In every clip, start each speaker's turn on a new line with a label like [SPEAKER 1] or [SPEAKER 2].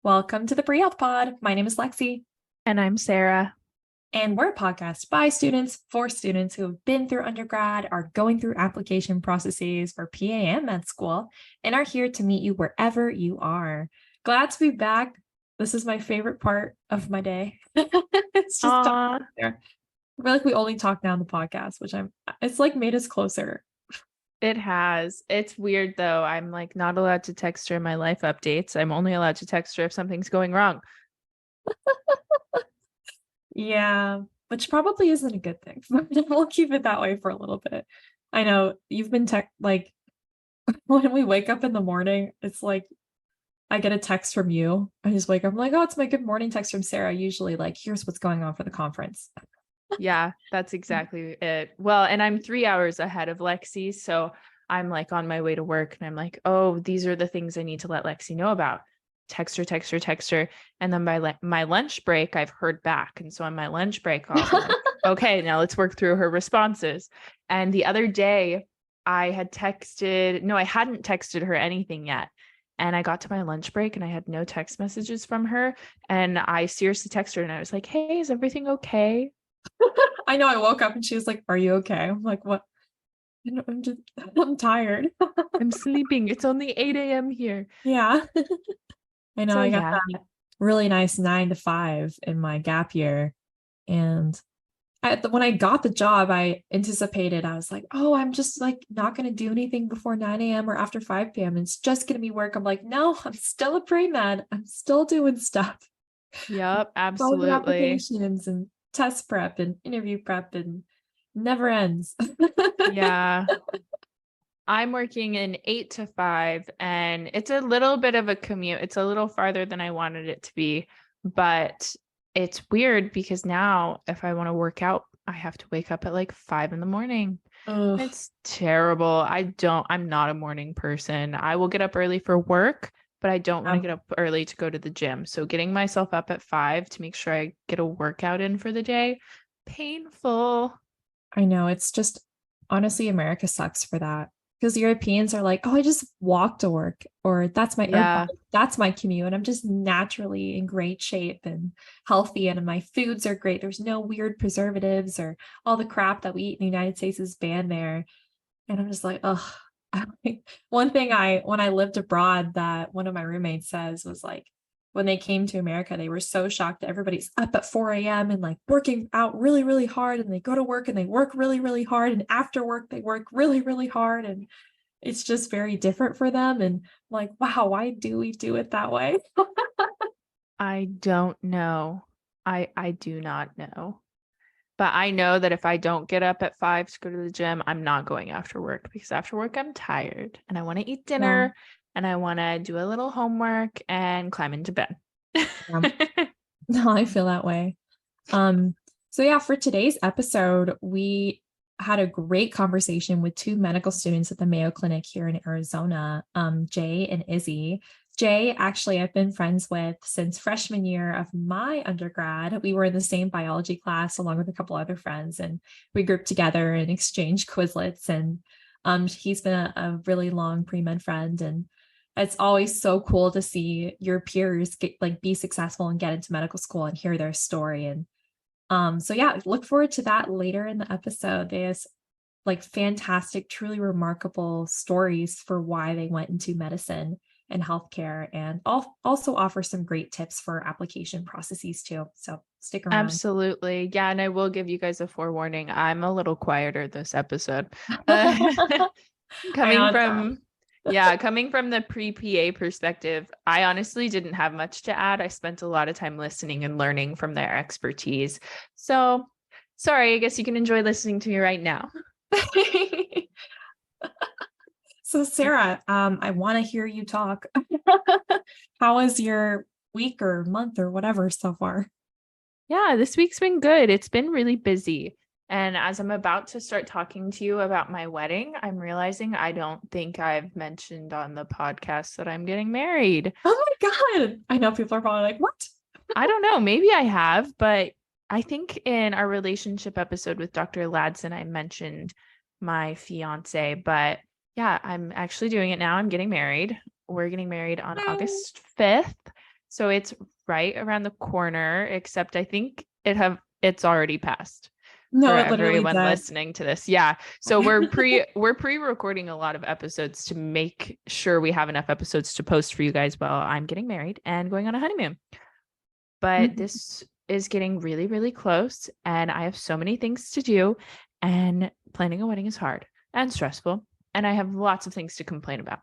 [SPEAKER 1] Welcome to the Pre-Health Pod. My name is Lexi,
[SPEAKER 2] And I'm Sarah.
[SPEAKER 1] and we're a podcast by students for students who have been through undergrad, are going through application processes for PA and med school, and are here to meet you wherever you are. Glad to be back. This is my favorite part of my day. It's just talking there. I feel like we only talk now on the podcast, it's like made us closer.
[SPEAKER 2] It has. It's weird though. I'm like not allowed to text her my life updates. I'm only allowed to text her if something's going wrong.
[SPEAKER 1] Yeah, which probably isn't a good thing. We'll keep it that way for a little bit. I know you've been like when we wake up in the morning, it's like I get a text from you. I just wake up, I'm like, oh, it's my good morning text from Sarah. Usually, like, here's what's going on for the conference.
[SPEAKER 2] Yeah, that's exactly it. Well, and I'm 3 hours ahead of Lexi. So I'm like on my way to work and I'm like, oh, these are the things I need to let Lexi know about. Text her, text her, text her. And then by my lunch break, I've heard back. And so on my lunch break off, I'm like, okay, now let's work through her responses. And the other day I hadn't texted her anything yet. And I got to my lunch break and I had no text messages from her. And I seriously texted her and I was like, hey, is everything okay?
[SPEAKER 1] I know I woke up and she was like, are you okay? I'm like, what? I'm tired.
[SPEAKER 2] I'm sleeping. It's only 8 a.m. here.
[SPEAKER 1] Yeah. I know
[SPEAKER 2] So
[SPEAKER 1] I got
[SPEAKER 2] yeah.
[SPEAKER 1] that really nice 9 to 5 in my gap year. And when I got the job, I anticipated, I was like, oh, I'm just like not going to do anything before 9 a.m. or after 5 p.m. It's just going to be work. I'm like, no, I'm still a pre-med. I'm still doing stuff.
[SPEAKER 2] Yep,
[SPEAKER 1] Going through
[SPEAKER 2] absolutely.
[SPEAKER 1] applications and test prep and interview prep and never ends.
[SPEAKER 2] Yeah. I'm working in 8 to 5 and it's a little bit of a commute. It's a little farther than I wanted it to be, but it's weird because now if I want to work out, I have to wake up at like 5 in the morning.
[SPEAKER 1] Ugh.
[SPEAKER 2] It's terrible. I'm not a morning person. I will get up early for work, but I don't want to get up early to go to the gym. So getting myself up at 5 to make sure I get a workout in for the day, painful.
[SPEAKER 1] I know, it's just honestly, America sucks for that. Because Europeans are like, oh, I just walk to work, or that's my commute. And I'm just naturally in great shape and healthy, and my foods are great. There's no weird preservatives or all the crap that we eat in the United States is banned there. And I'm just like, oh, one thing when I lived abroad that one of my roommates says was like, when they came to America, they were so shocked that everybody's up at 4 a.m. and like working out really, really hard. And they go to work and they work really, really hard. And after work, they work really, really hard. And it's just very different for them. And I'm like, wow, why do we do it that way?
[SPEAKER 2] I don't know. I do not know. But I know that if I don't get up at 5 to go to the gym, I'm not going after work because after work I'm tired and I want to eat dinner and I want to do a little homework and climb into bed.
[SPEAKER 1] Yeah. No, I feel that way. So yeah, for today's episode, we had a great conversation with two medical students at the Mayo Clinic here in Arizona, Jay and Izzy. Jay, actually, I've been friends with since freshman year of my undergrad. We were in the same biology class along with a couple other friends, and we grouped together and exchanged Quizlets. And he's been a really long pre-med friend, and it's always so cool to see your peers be successful and get into medical school and hear their story. And so yeah, look forward to that later in the episode. There's like fantastic, truly remarkable stories for why they went into medicine and healthcare, and also offer some great tips for application processes too. So stick around.
[SPEAKER 2] Absolutely. Yeah. And I will give you guys a forewarning. I'm a little quieter this episode. Coming from the pre-PA perspective, I honestly didn't have much to add. I spent a lot of time listening and learning from their expertise. So sorry, I guess you can enjoy listening to me right now.
[SPEAKER 1] So Sarah, I want to hear you talk. How was your week or month or whatever so far?
[SPEAKER 2] Yeah, this week's been good. It's been really busy. And as I'm about to start talking to you about my wedding, I'm realizing I don't think I've mentioned on the podcast that I'm getting married.
[SPEAKER 1] Oh my God. I know people are probably like, what?
[SPEAKER 2] I don't know. Maybe I have, but I think in our relationship episode with Dr. Ladson, I mentioned my fiance, but yeah, I'm actually doing it now. I'm getting married. We're getting married on August 5th. So it's right around the corner, except I think it's already passed for
[SPEAKER 1] No, it literally
[SPEAKER 2] everyone
[SPEAKER 1] does.
[SPEAKER 2] listening to this. Yeah. So we're pre-recording a lot of episodes to make sure we have enough episodes to post for you guys while I'm getting married and going on a honeymoon. But
[SPEAKER 1] Mhm.
[SPEAKER 2] this is getting really, really close, and I have so many things to do, and planning a wedding is hard and stressful, and I have lots of things to complain about.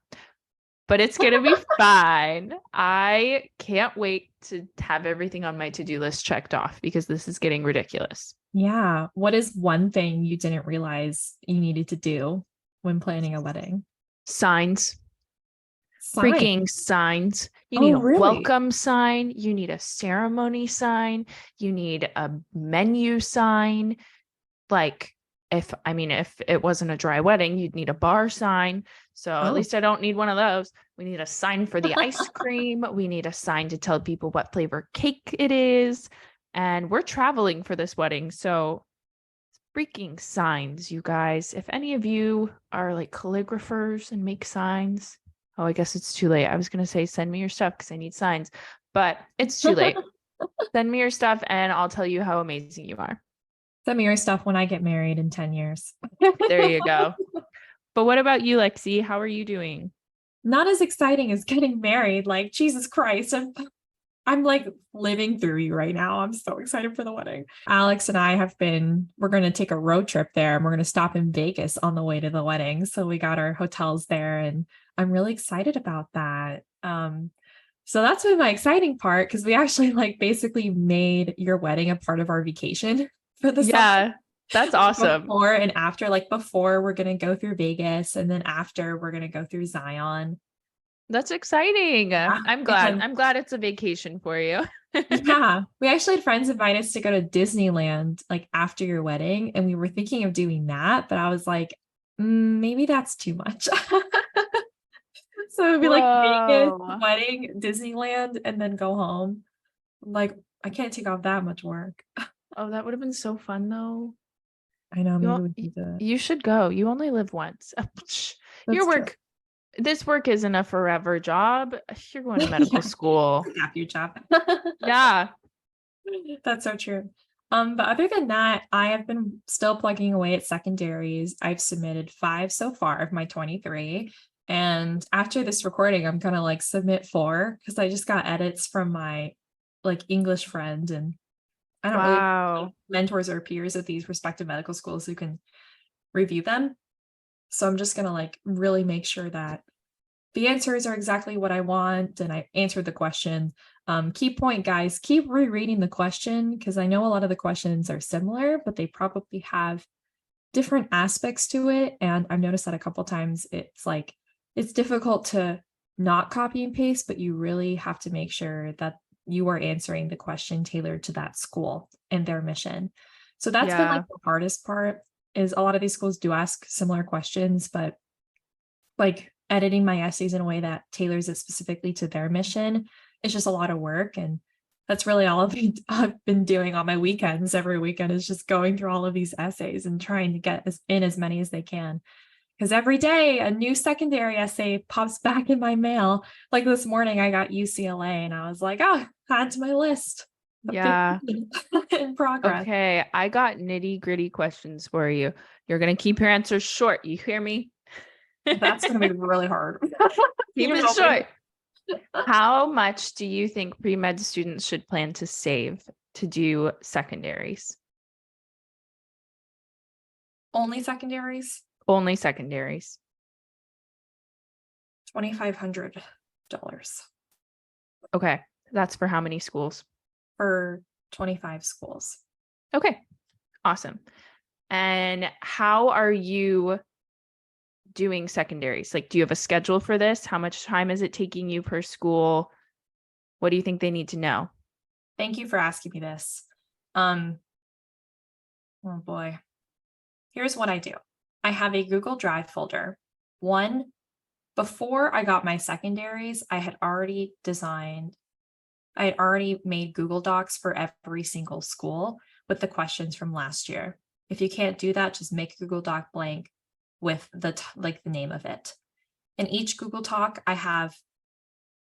[SPEAKER 2] But it's going to be fine. I can't wait to have everything on my to-do list checked off because this is getting ridiculous.
[SPEAKER 1] Yeah. What is one thing you didn't realize you needed to do when planning a wedding?
[SPEAKER 2] Signs,
[SPEAKER 1] Sign.
[SPEAKER 2] freaking signs. You need
[SPEAKER 1] Oh,
[SPEAKER 2] a
[SPEAKER 1] really?
[SPEAKER 2] welcome sign. You need a ceremony sign. You need a menu sign. Like, if it wasn't a dry wedding, you'd need a bar sign. So at
[SPEAKER 1] Oh.
[SPEAKER 2] least I don't need one of those. We need a sign for the ice cream. We need a sign to tell people what flavor cake it is. And we're traveling for this wedding. So freaking signs, you guys. If any of you are like calligraphers and make signs, oh, I guess it's too late. I was going to say, send me your stuff because I need signs, but it's too late. Send me your stuff and I'll tell you how amazing you are.
[SPEAKER 1] Send me your stuff when I get married in 10 years.
[SPEAKER 2] There you go. But what about you, Lexi? How are you doing?
[SPEAKER 1] Not as exciting as getting married. Like, Jesus Christ. I'm like living through you right now. I'm so excited for the wedding. Alix and I we're going to take a road trip there and we're going to stop in Vegas on the way to the wedding. So we got our hotels there and I'm really excited about that. So that's been my exciting part because we actually like basically made your wedding a part of our vacation for the summer.
[SPEAKER 2] Yeah, that's awesome.
[SPEAKER 1] Before and after, like before, we're going to go through Vegas and then after, we're going to go through Zion.
[SPEAKER 2] That's exciting.
[SPEAKER 1] Yeah.
[SPEAKER 2] I'm glad.
[SPEAKER 1] And
[SPEAKER 2] I'm glad it's a vacation for you.
[SPEAKER 1] yeah, we actually had friends invite us to go to Disneyland like after your wedding, and we were thinking of doing that, but I was like, maybe that's too much. So it'd be like Vegas,
[SPEAKER 2] Whoa.
[SPEAKER 1] wedding, Disneyland, and then go home. I'm like, I can't take off that much work.
[SPEAKER 2] Oh, that would have been so fun though.
[SPEAKER 1] I know, maybe
[SPEAKER 2] You
[SPEAKER 1] we can do it.
[SPEAKER 2] you should go. You only live once. Your
[SPEAKER 1] That's true.
[SPEAKER 2] work, this work isn't a forever job. You're going to medical
[SPEAKER 1] Yeah,
[SPEAKER 2] school.
[SPEAKER 1] gap year job.
[SPEAKER 2] Yeah.
[SPEAKER 1] That's so true. But other than that, I have been still plugging away at secondaries. I've submitted 5 so far of my 23. And after this recording, I'm gonna like submit 4 because I just got edits from my like English friend, and I don't really have
[SPEAKER 2] Wow.
[SPEAKER 1] mentors or peers at these respective medical schools who can review them. So I'm just gonna like really make sure that the answers are exactly what I want and I answered the question. Key point, guys, keep rereading the question because I know a lot of the questions are similar, but they probably have different aspects to it. And I've noticed that a couple times it's like it's difficult to not copy and paste, but you really have to make sure that you are answering the question tailored to that school and their mission. So that's been like
[SPEAKER 2] Yeah.
[SPEAKER 1] the hardest part is a lot of these schools do ask similar questions, but like editing my essays in a way that tailors it specifically to their mission is just a lot of work. And that's really all I've been doing on my weekends. Every weekend is just going through all of these essays and trying to get in as many as they can. Because every day a new secondary essay pops back in my mail. Like this morning, I got UCLA and I was like, oh, add to my list of
[SPEAKER 2] Yeah.
[SPEAKER 1] 15 in progress.
[SPEAKER 2] Okay. I got nitty-gritty questions for you. You're going to keep your answers short. You hear me?
[SPEAKER 1] That's going to be really hard.
[SPEAKER 2] Keep
[SPEAKER 1] You
[SPEAKER 2] it
[SPEAKER 1] know me.
[SPEAKER 2] short. How much do you think pre-med students should plan to save to do secondaries?
[SPEAKER 1] Only secondaries,
[SPEAKER 2] Only secondaries.
[SPEAKER 1] $2,500
[SPEAKER 2] Okay. That's for how many schools?
[SPEAKER 1] for 25 schools.
[SPEAKER 2] Okay. Awesome. And how are you doing secondaries? Like, do you have a schedule for this? How much time is it taking you per school? What do you think they need to know?
[SPEAKER 1] Thank you for asking me this. Oh boy. Here's what I do. I have a Google Drive folder. One, before I got my secondaries, I had already made Google Docs for every single school with the questions from last year. If you can't do that, just make a Google Doc blank with the name of it. And each Google Doc I have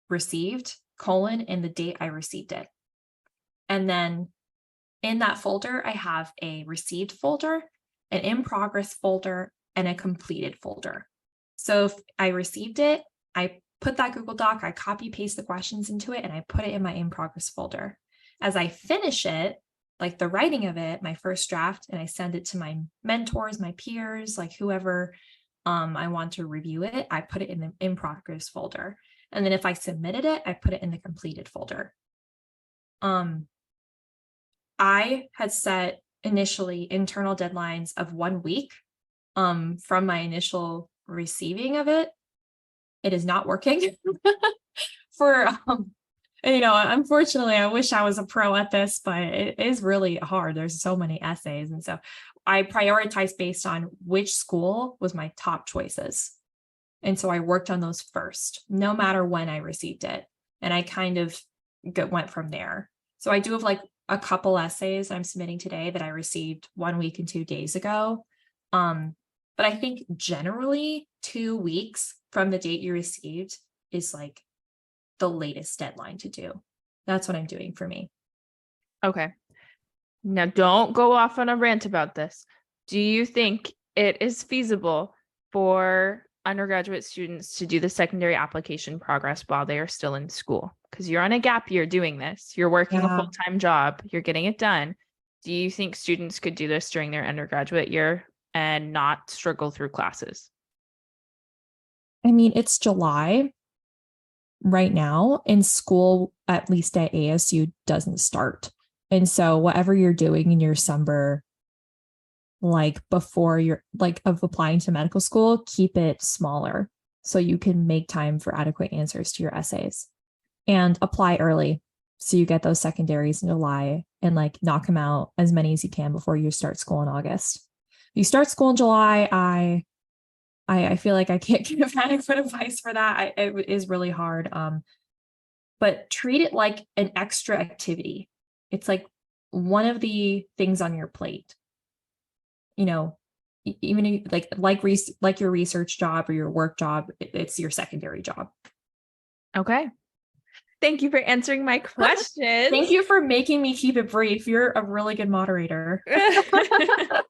[SPEAKER 1] received colon and the date I received it. And then in that folder, I have a received folder, an in progress folder, and a completed folder. So if I received it, I put that Google Doc, I copy paste the questions into it, and I put it in my in progress folder. As I finish it, like the writing of it, my first draft, and I send it to my mentors, my peers, like whoever I want to review it, I put it in the in progress folder. And then if I submitted it, I put it in the completed folder. I had set initially internal deadlines of 1 week from my initial receiving of it. It is not working for unfortunately, I wish I was a pro at this, but it is really hard. There's so many essays. And so I prioritized based on which school was my top choices. And so I worked on those first, no matter when I received it. And I kind of went from there. So I do have like a couple essays I'm submitting today that I received 1 week and 2 days ago. But I think generally 2 weeks from the date you received is like the latest deadline to do. That's what I'm doing for me.
[SPEAKER 2] Okay. Now don't go off on a rant about this. Do you think it is feasible for undergraduate students to do the secondary application progress while they are still in school? Because you're on a gap year doing this. You're working a full-time job. You're getting it done. Do you think students could do this during their undergraduate year and not struggle through classes?
[SPEAKER 1] I mean, it's July right now, and school, at least at ASU, doesn't start. And so whatever you're doing in your summer, like before you're like of applying to medical school, keep it smaller so you can make time for adequate answers to your essays, and apply early so you get those secondaries in July and like knock them out as many as you can before you start school in August. If you start school in July, I feel like I can't give adequate advice for that. It is really hard. But treat it like an extra activity. It's like one of the things on your plate. Even like your research job or your work job, it's your secondary job.
[SPEAKER 2] Okay. Thank you for answering my questions.
[SPEAKER 1] Thank you for making me keep it brief. You're a really good moderator.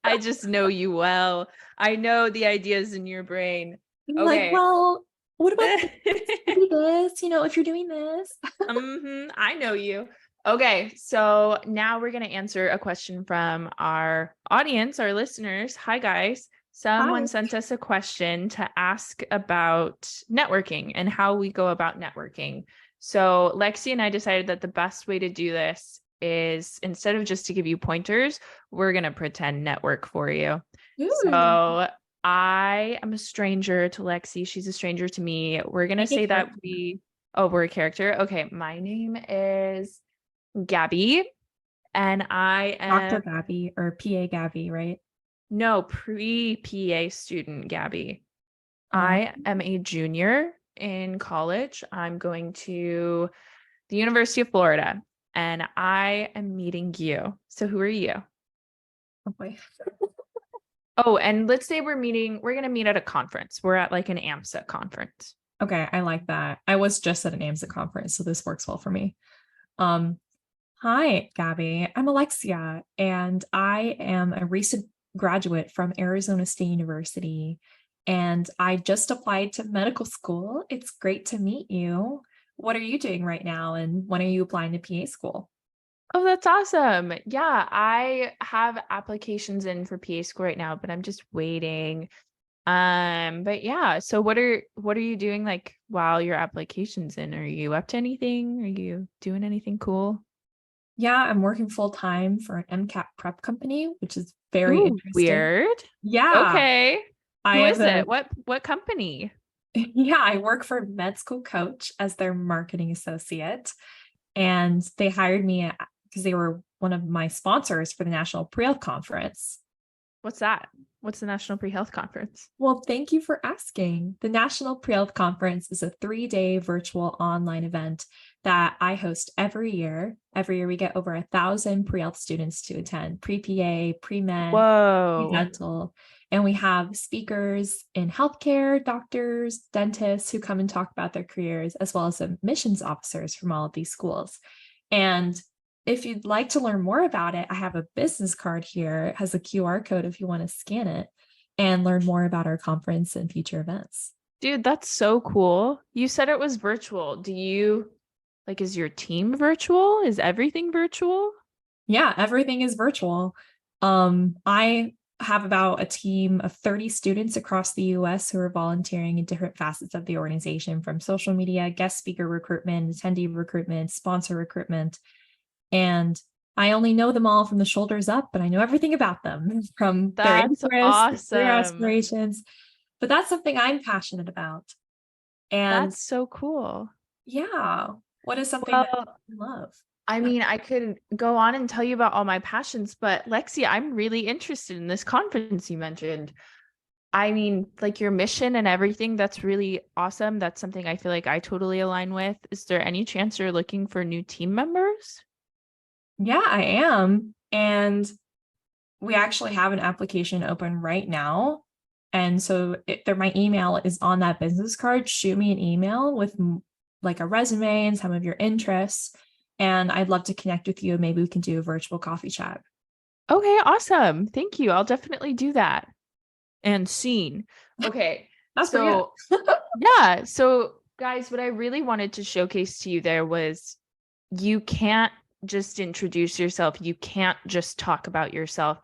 [SPEAKER 2] I just know you well. I know the ideas in your brain.
[SPEAKER 1] Okay. Like, well, what about this? If you're doing this.
[SPEAKER 2] I know you. Okay, so now we're going to answer a question from our audience, our listeners. Hi, guys. Someone sent us a question to ask about networking and how we go about networking. So Lexi and I decided that the best way to do this is, instead of just to give you pointers, we're going to pretend network for you. Ooh. So I am a stranger to Lexi. She's a stranger to me. We're going to say that we're a character. Okay. My name is Gabby, and I am
[SPEAKER 1] Dr. Gabby, or PA Gabby, right?
[SPEAKER 2] No, pre-PA student Gabby. I am a junior in college. I'm going to the University of Florida, and I am meeting you. So who are you?
[SPEAKER 1] Oh boy.
[SPEAKER 2] Oh, and let's say we're going to meet at a conference. We're at like an AMSA conference.
[SPEAKER 1] Okay, I like that. I was just at an AMSA conference, so this works well for me. Hi, Gabby. I'm Alexia, and I am a recent graduate from Arizona State University, and I just applied to medical school. It's great to meet you. What are you doing right now, and when are you applying to PA school?
[SPEAKER 2] Oh, that's awesome. Yeah, I have applications in for PA school right now, but I'm just waiting. But yeah, so what are you doing like while your application's in? Are you up to anything? Are you doing anything cool?
[SPEAKER 1] Yeah, I'm working full time for an MCAT prep company, which is very interesting.
[SPEAKER 2] Weird.
[SPEAKER 1] Yeah.
[SPEAKER 2] Okay. Who is it? What company?
[SPEAKER 1] Yeah, I work for Med School Coach as their marketing associate. And they hired me because they were one of my sponsors for the National Pre-Health Conference.
[SPEAKER 2] What's that? What's the National Pre-Health Conference?
[SPEAKER 1] Well, thank you for asking. The National Pre-Health Conference is a 3-day virtual online event that I host every year. Every year we get over 1,000 pre-health students to attend, pre-PA, pre-med, pre-dental. And we have speakers in healthcare, doctors, dentists who come and talk about their careers, as well as admissions officers from all of these schools. And if you'd like to learn more about it, I have a business card here. It has a QR code if you want to scan it and learn more about our conference and future events.
[SPEAKER 2] Dude, that's so cool. You said it was virtual. Is your team virtual? Is everything virtual?
[SPEAKER 1] Yeah, everything is virtual. I have about a team of 30 students across the US who are volunteering in different facets of the organization, from social media, guest speaker recruitment, attendee recruitment, sponsor recruitment. And I only know them all from the shoulders up, but I know everything about them, from their
[SPEAKER 2] That's
[SPEAKER 1] interests, their
[SPEAKER 2] awesome.
[SPEAKER 1] aspirations. But that's something I'm passionate about. And
[SPEAKER 2] That's so cool.
[SPEAKER 1] yeah, what is something that
[SPEAKER 2] Well,
[SPEAKER 1] you love?
[SPEAKER 2] I mean, I could go on and tell you about all my passions, but Lexi, I'm really interested in this conference you mentioned. I mean, like your mission and everything, that's really awesome. That's something I feel like I totally align with. Is there any chance you're looking for new team members?
[SPEAKER 1] Yeah, I am. And we actually have an application open right now. And so my email is on that business card. Shoot me an email with like a resume and some of your interests. And I'd love to connect with you. Maybe we can do a virtual coffee chat.
[SPEAKER 2] Okay, awesome. Thank you. I'll definitely do that. And scene. Okay.
[SPEAKER 1] That's pretty
[SPEAKER 2] So yeah. So guys, what I really wanted to showcase to you there was you can't just introduce yourself. You can't just talk about yourself.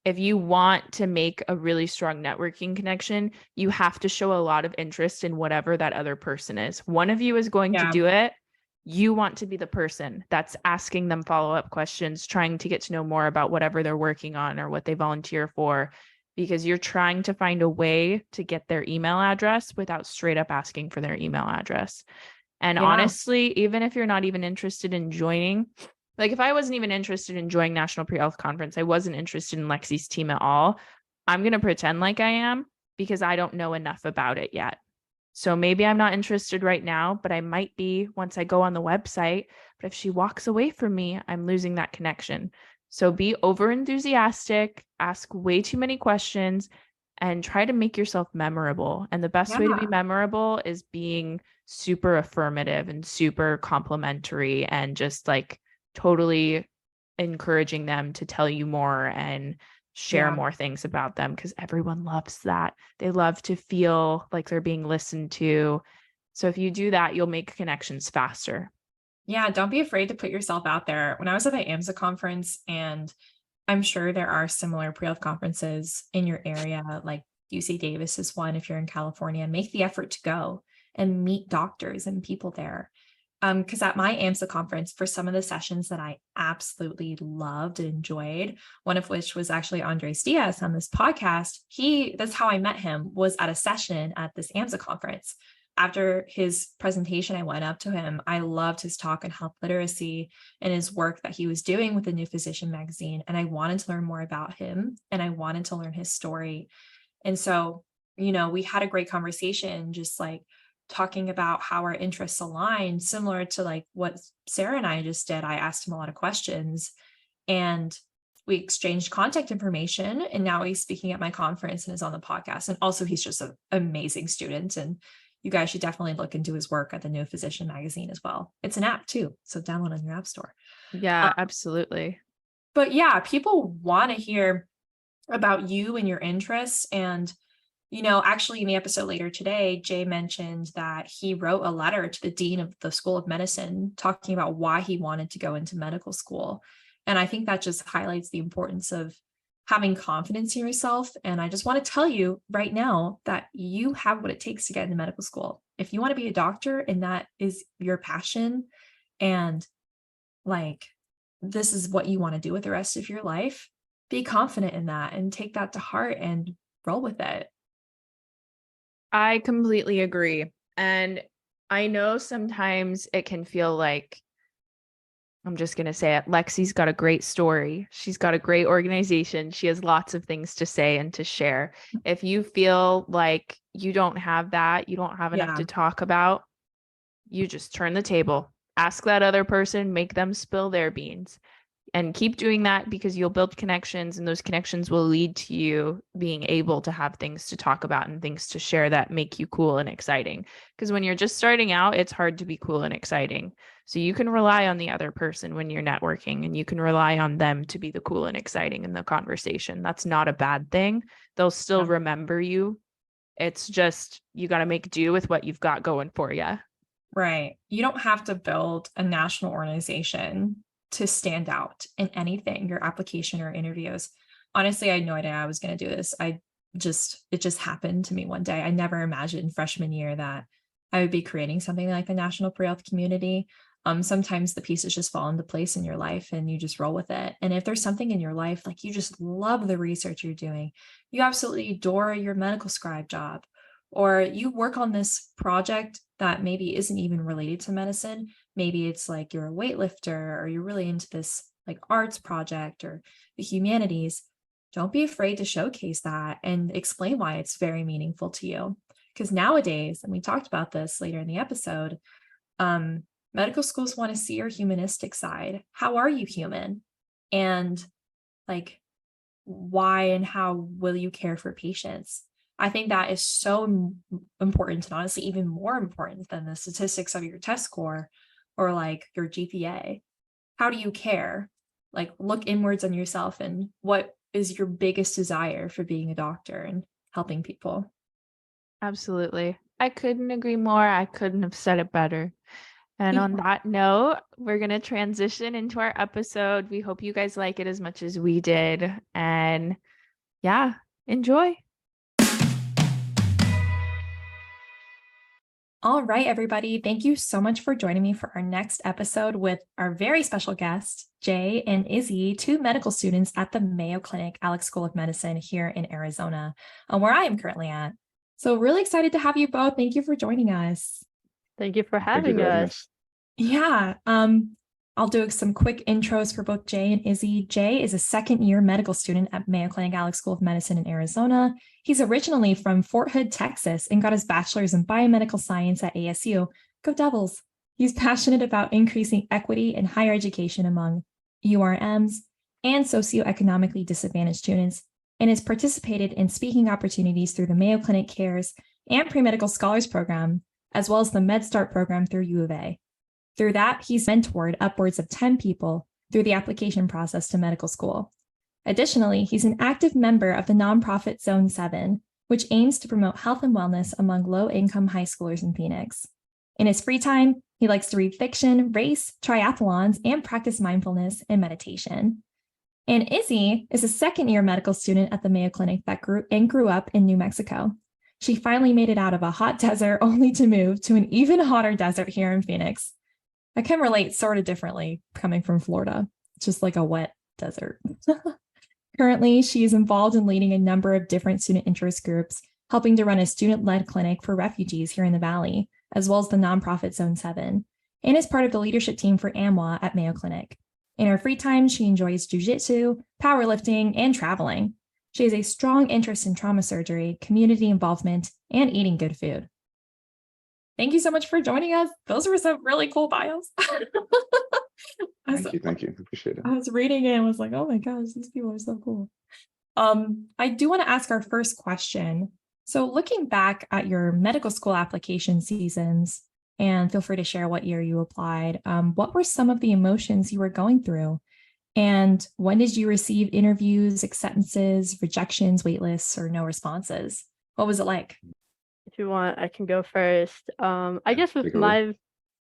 [SPEAKER 2] If you want to make a really strong networking connection, you have to show a lot of interest in whatever that other person is. One of you is going to
[SPEAKER 1] Yeah.
[SPEAKER 2] do it. You want to be the person that's asking them follow-up questions, trying to get to know more about whatever they're working on or what they volunteer for, because you're trying to find a way to get their email address without straight up asking for their email address. And
[SPEAKER 1] Yeah.
[SPEAKER 2] honestly, even if you're not even interested in joining, like if I wasn't even interested in joining National Pre-Health Conference, I wasn't interested in Lexi's team at all, I'm going to pretend like I am because I don't know enough about it yet. So maybe I'm not interested right now, but I might be once I go on the website. But if she walks away from me, I'm losing that connection. So be over enthusiastic, ask way too many questions, and try to make yourself memorable. And the best way to be
[SPEAKER 1] Yeah.
[SPEAKER 2] memorable is being super affirmative and super complimentary and just like totally encouraging them to tell you more and share
[SPEAKER 1] Yeah.
[SPEAKER 2] more things about them, because everyone loves that. They love to feel like they're being listened to. So if you do that, you'll make connections faster.
[SPEAKER 1] Yeah. Don't be afraid to put yourself out there. When I was at the AMSA conference, and I'm sure there are similar pre-health conferences in your area, like UC Davis is one if you're in California, make the effort to go and meet doctors and people there. Because at my AMSA conference, for some of the sessions that I absolutely loved and enjoyed, one of which was actually Andres Diaz on this podcast, that's how I met him, was at a session at this AMSA conference. After his presentation, I went up to him. I loved his talk on health literacy and his work that he was doing with the New Physician magazine. And I wanted to learn more about him and I wanted to learn his story. And so, we had a great conversation, just like talking about how our interests align, similar to like what Sarah and I just did. I asked him a lot of questions and we exchanged contact information. And now he's speaking at my conference and is on the podcast. And also, he's just an amazing student. And you guys should definitely look into his work at the New Physician magazine as well. It's an app too, so download on your app store.
[SPEAKER 2] Yeah, absolutely.
[SPEAKER 1] But yeah, people want to hear about you and your interests. And actually in the episode later today, Jay mentioned that he wrote a letter to the dean of the School of Medicine talking about why he wanted to go into medical school. And I think that just highlights the importance of having confidence in yourself. And I just want to tell you right now that you have what it takes to get into medical school. If you want to be a doctor and that is your passion, and like this is what you want to do with the rest of your life, be confident in that and take that to heart and roll with it.
[SPEAKER 2] I completely agree. And I know sometimes it can feel like, I'm just going to say it, Lexi's got a great story. She's got a great organization. She has lots of things to say and to share. If you feel like you don't have that, you don't have enough to talk about, you just turn the table, ask that other person, make them spill their beans. and keep doing that, because you'll build connections, and those connections will lead to you being able to have things to talk about and things to share that make you cool and exciting. Because when you're just starting out, it's hard to be cool and exciting. So you can rely on the other person when you're networking, and you can rely on them to be the cool and exciting in the conversation. That's not a bad thing. They'll still remember you. It's just, you got to make do with what you've got going for you.
[SPEAKER 1] Right. You don't have to build a national organization to stand out in anything, your application or interviews. Honestly, I had no idea I was going to do this. It just happened to me one day. I never imagined freshman year that I would be creating something like the National Pre-Health Community. Sometimes the pieces just fall into place in your life and you just roll with it. And if there's something in your life, like you just love the research you're doing, you absolutely adore your medical scribe job, or you work on this project that maybe isn't even related to medicine. Maybe it's like you're a weightlifter, or you're really into this like arts project or the humanities. Don't be afraid to showcase that and explain why it's very meaningful to you. Because nowadays, and we talked about this later in the episode, medical schools want to see your humanistic side. How are you human? And like, why and how will you care for patients? I think that is so important, and honestly, even more important than the statistics of your test score or like your GPA. How do you care? Like, look inwards on yourself, and what is your biggest desire for being a doctor and helping people?
[SPEAKER 2] Absolutely. I couldn't agree more. I couldn't have said it better. And on that note, we're going to transition into our episode. We hope you guys like it as much as we did. And yeah, enjoy.
[SPEAKER 1] All right, everybody. Thank you so much for joining me for our next episode with our very special guests, Jay and Izzy, two medical students at the Mayo Clinic, Alix School of Medicine here in Arizona, where I am currently at. So really excited to have you both. Thank you for joining us.
[SPEAKER 3] Thank you for having us.
[SPEAKER 1] Yeah. I'll do some quick intros for both Jay and Izzy. Jay is a second-year medical student at Mayo Clinic, Alix School of Medicine in Arizona. He's originally from Fort Hood, Texas, and got his bachelor's in biomedical science at ASU. Go Devils! He's passionate about increasing equity in higher education among URMs and socioeconomically disadvantaged students, and has participated in speaking opportunities through the Mayo Clinic Cares and Pre-Medical Scholars Program, as well as the MedStart program through U of A. Through that, he's mentored upwards of 10 people through the application process to medical school. Additionally, he's an active member of the nonprofit Zone 7, which aims to promote health and wellness among low-income high schoolers in Phoenix. In his free time, he likes to read fiction, race, triathlons, and practice mindfulness and meditation. And Izzy is a second-year medical student at the Mayo Clinic that grew up in New Mexico. She finally made it out of a hot desert only to move to an even hotter desert here in Phoenix. I can relate sort of differently coming from Florida. It's just like a wet desert. Currently, she is involved in leading a number of different student interest groups, helping to run a student-led clinic for refugees here in the Valley, as well as the nonprofit Zone 7, and is part of the leadership team for AMWA at Mayo Clinic. In her free time, she enjoys jujitsu, powerlifting, and traveling. She has a strong interest in trauma surgery, community involvement, and eating good food. Thank you so much for joining us. Those were some really cool bios.
[SPEAKER 4] Thank you. Appreciate it.
[SPEAKER 1] I was reading it and was like, oh my gosh, these people are so cool. I do want to ask our first question. So looking back at your medical school application seasons, and feel free to share what year you applied, what were some of the emotions you were going through? And when did you receive interviews, acceptances, rejections, waitlists, or no responses? What was it like?
[SPEAKER 3] If you want, I can go first. I guess with my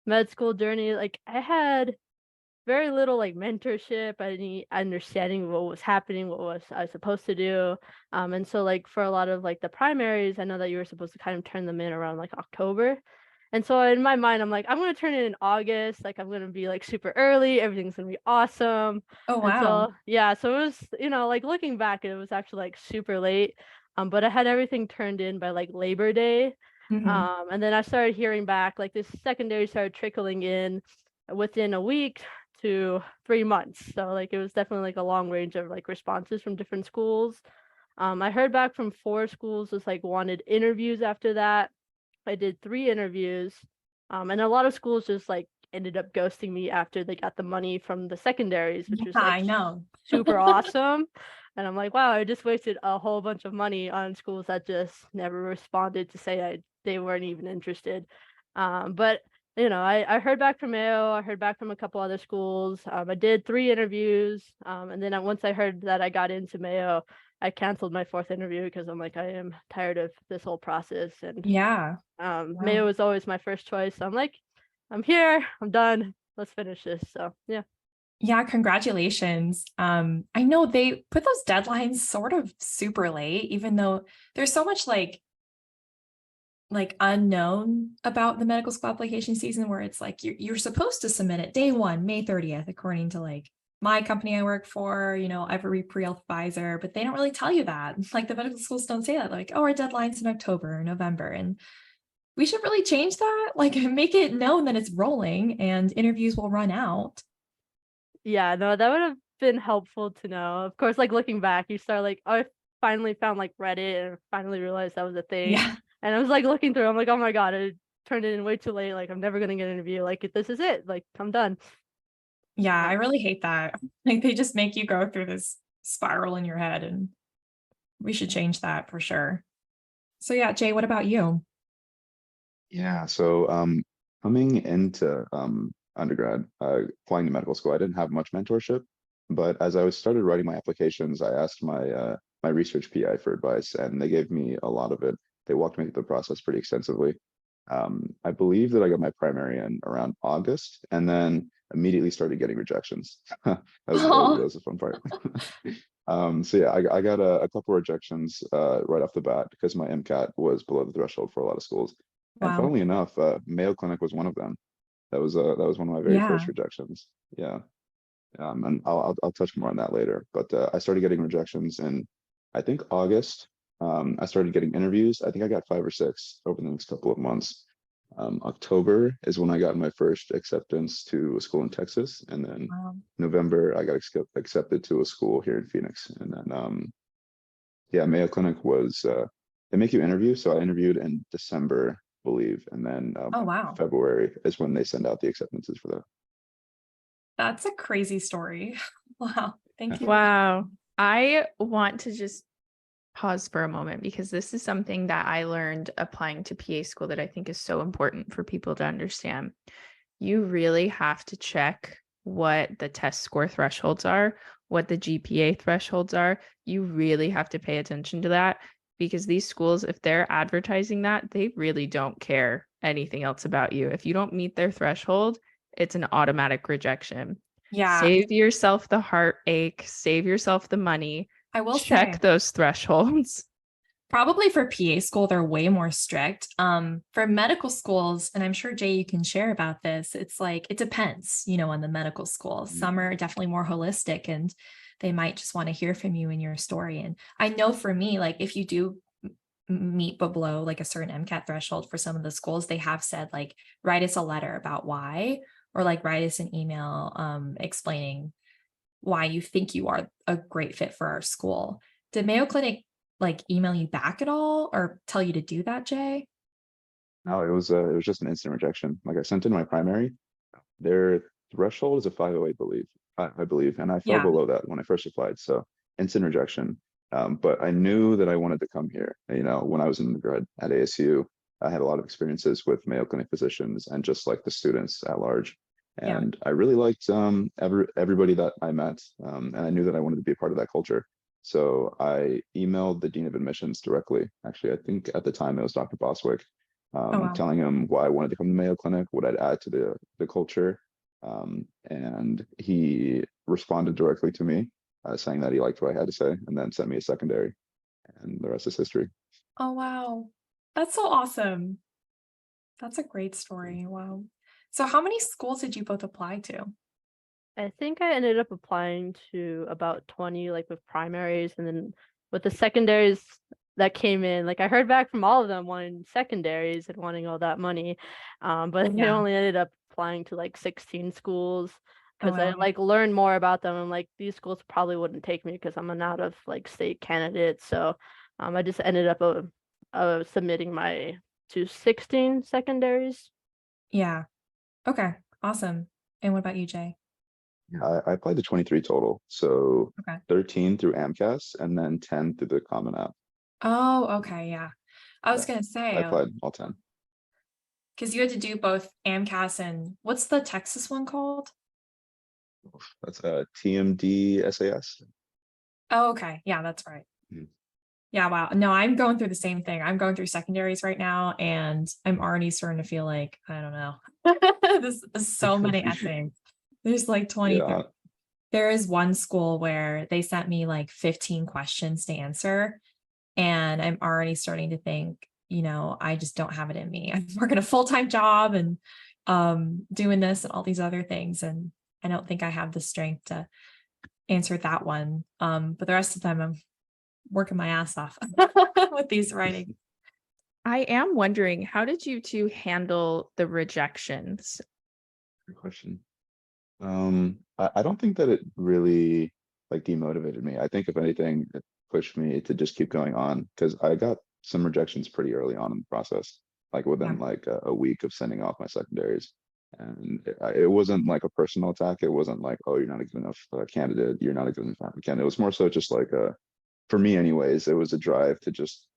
[SPEAKER 3] med school journey, like I had very little like mentorship, any understanding what was happening, what was I supposed to do. And so like for a lot of like the primaries, I know that you were supposed to kind of turn them in around like October. And so in my mind, I'm like, I'm going to turn it in August. Like I'm going to be like super early. Everything's going to be awesome.
[SPEAKER 1] Oh, wow.
[SPEAKER 3] And so, yeah, so it was, like looking back, it was actually like super late. But I had everything turned in by like Labor Day.
[SPEAKER 1] Mm-hmm.
[SPEAKER 3] And then I started hearing back, like this secondary started trickling in within a week to 3 months. So like it was definitely like a long range of like responses from different schools. I heard back from 4 schools just like wanted interviews after that. I did 3 interviews. And a lot of schools just like ended up ghosting me after they got the money from the secondaries, which was
[SPEAKER 1] I
[SPEAKER 3] like
[SPEAKER 1] know.
[SPEAKER 3] super awesome. And I'm like, wow, I just wasted a whole bunch of money on schools that just never responded to say they weren't even interested. But I heard back from Mayo. I heard back from a couple other schools. I did 3 interviews. And then once I heard that I got into Mayo, I canceled my 4th interview because I'm like, I am tired of this whole process. And
[SPEAKER 1] Yeah.
[SPEAKER 3] Mayo was always my first choice. So I'm like, I'm here. I'm done. Let's finish this. So yeah.
[SPEAKER 1] Yeah, congratulations. I know they put those deadlines sort of super late, even though there's so much like unknown about the medical school application season, where it's like you're supposed to submit it day 1, May 30th, according to like my company I work for, every pre-health advisor, but they don't really tell you that. Like the medical schools don't say that, like, oh, our deadline's in October or November. And we should really change that, like make it known that it's rolling and interviews will run out.
[SPEAKER 3] Yeah, no, that would have been helpful to know. Of course, like looking back, you start like, oh, I finally found like Reddit and finally realized that was a thing.
[SPEAKER 1] Yeah.
[SPEAKER 3] And I was like looking through, I'm like, oh my God, I turned it in way too late. Like, I'm never gonna get an interview. Like, this is it. Like, I'm done.
[SPEAKER 1] Yeah, I really hate that. Like they just make you go through this spiral in your head, and we should change that for sure. So yeah, Jay, what about you?
[SPEAKER 4] Yeah, so coming into undergrad, applying to medical school, I didn't have much mentorship, but as I was started writing my applications, I asked my research PI for advice, and they gave me a lot of it. They walked me through the process pretty extensively. I believe that I got my primary in around August, and then immediately started getting rejections. That was a fun part. So yeah, I got a couple rejections right off the bat because my MCAT was below the threshold for a lot of schools. And
[SPEAKER 1] Wow.
[SPEAKER 4] funnily enough, Mayo Clinic was one of them. That was one of my very first rejections. Yeah, and I'll touch more on that later. But I started getting rejections in, I think August. I started getting interviews. I think I got 5 or 6 over the next couple of months. October is when I got my first acceptance to a school in Texas, and then
[SPEAKER 1] Wow.
[SPEAKER 4] November I got accepted to a school here in Phoenix, and then yeah, Mayo Clinic was they make you interview. So I interviewed in December, I believe, and then
[SPEAKER 1] Oh, wow.
[SPEAKER 4] February is when they send out the acceptances for that.
[SPEAKER 1] That's a crazy story. Wow. Thank you.
[SPEAKER 2] Wow. I want to just pause for a moment because this is something that I learned applying to PA school that I think is so important for people to understand. You really have to check what the test score thresholds are, what the GPA thresholds are. You really have to pay attention to that because these schools, if they're advertising that, they really don't care anything else about you. If you don't meet their threshold, it's an automatic rejection.
[SPEAKER 1] Yeah.
[SPEAKER 2] Save yourself the heartache, save yourself the money.
[SPEAKER 1] I will
[SPEAKER 2] check
[SPEAKER 1] say,
[SPEAKER 2] those thresholds.
[SPEAKER 1] probably for PA school, they're way more strict. For medical schools, and I'm sure Jay, you can share about this. It's like, it depends, on the medical school. Some are definitely more holistic and they might just want to hear from you and your story. And I know for me, like if you do meet but below like a certain MCAT threshold for some of the schools, they have said like, write us a letter about why, or like write us an email explaining why you think you are a great fit for our school. Did Mayo Clinic like email you back at all or tell you to do that, Jay?
[SPEAKER 4] No, it was just an instant rejection. Like I sent in my primary. Their threshold is a 508, I believe, and I fell
[SPEAKER 1] Yeah.
[SPEAKER 4] below that when I first applied. So instant rejection. But I knew that I wanted to come here. When I was in undergrad at ASU, I had a lot of experiences with Mayo Clinic physicians and just like the students at large.
[SPEAKER 1] Yeah.
[SPEAKER 4] And I really liked everybody that I met, and I knew that I wanted to be a part of that culture. So I emailed the dean of admissions directly. Actually, I think at the time it was Dr. Boswick,
[SPEAKER 1] Wow.
[SPEAKER 4] telling him why I wanted to come to Mayo Clinic, what I'd add to the culture, and he responded directly to me, saying that he liked what I had to say, and then sent me a secondary, and the rest is history.
[SPEAKER 1] Oh, wow. That's so awesome. That's a great story. Wow. So how many schools did you both apply to?
[SPEAKER 3] I think I ended up applying to about 20, like with primaries, and then with the secondaries that came in, like I heard back from all of them wanting secondaries and wanting all that money. But I
[SPEAKER 1] Yeah.
[SPEAKER 3] only ended up applying to like 16 schools
[SPEAKER 1] Oh,
[SPEAKER 3] because I
[SPEAKER 1] wow.
[SPEAKER 3] like learned more about them. And like these schools probably wouldn't take me because I'm an out of like state candidate. So I just ended up submitting my to 16 secondaries.
[SPEAKER 1] Yeah. Okay. Awesome. And what about you, Jay?
[SPEAKER 4] Yeah, I applied to 23 total. So
[SPEAKER 1] Okay.
[SPEAKER 4] 13 through AMCAS and then 10 through the Common App.
[SPEAKER 1] Oh, okay. Yeah. I was
[SPEAKER 4] Yeah,
[SPEAKER 1] going to
[SPEAKER 4] I
[SPEAKER 1] say,
[SPEAKER 4] applied all 10.
[SPEAKER 1] because you had to do both AMCAS and what's the Texas one called?
[SPEAKER 4] That's TMD SAS.
[SPEAKER 1] Oh, okay. Yeah, that's right.
[SPEAKER 4] Mhm.
[SPEAKER 1] Yeah, wow. No, I'm going through the same thing. I'm going through secondaries right now, and I'm already starting to feel like, I don't know. There's so many essays. There's like 20.
[SPEAKER 4] Yeah,
[SPEAKER 1] There is one school where they sent me like 15 questions to answer, and I'm already starting to think, I just don't have it in me. I'm working a full-time job and doing this and all these other things, and I don't think I have the strength to answer that one. But the rest of the time I'm working my ass off with these writing.
[SPEAKER 2] I am wondering, how did you two handle the rejections?
[SPEAKER 4] good question. I don't think that it really like demotivated me. I think if anything, it pushed me to just keep going on because I got some rejections pretty early on in the process, like
[SPEAKER 1] Yeah.
[SPEAKER 4] within like a week of sending off my secondaries. And it wasn't like a personal attack. It wasn't like, oh, you're not a good enough candidate. You're not a good enough applicant. It was more so just like for me anyways, it was a drive to just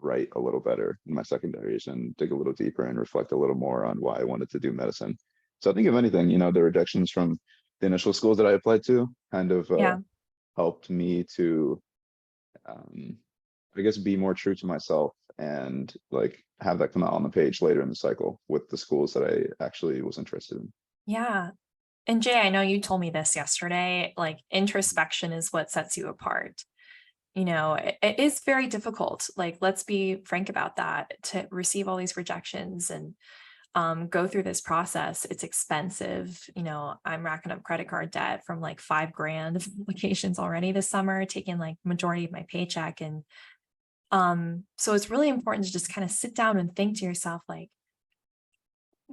[SPEAKER 4] write a little better in my secondaries and dig a little deeper and reflect a little more on why I wanted to do medicine. So I think if anything, the rejections from the initial schools that I applied to kind of
[SPEAKER 1] Yeah.
[SPEAKER 4] helped me to, um, I guess, be more true to myself and like have that come out on the page later in the cycle with the schools that I actually was interested in.
[SPEAKER 1] Yeah. And Jay, I know you told me this yesterday, like introspection is what sets you apart. It is very difficult. Like, let's be frank about that, to receive all these rejections and go through this process. It's expensive. I'm racking up credit card debt from like $5,000 of applications already this summer, taking like majority of my paycheck. And so it's really important to just kind of sit down and think to yourself, like,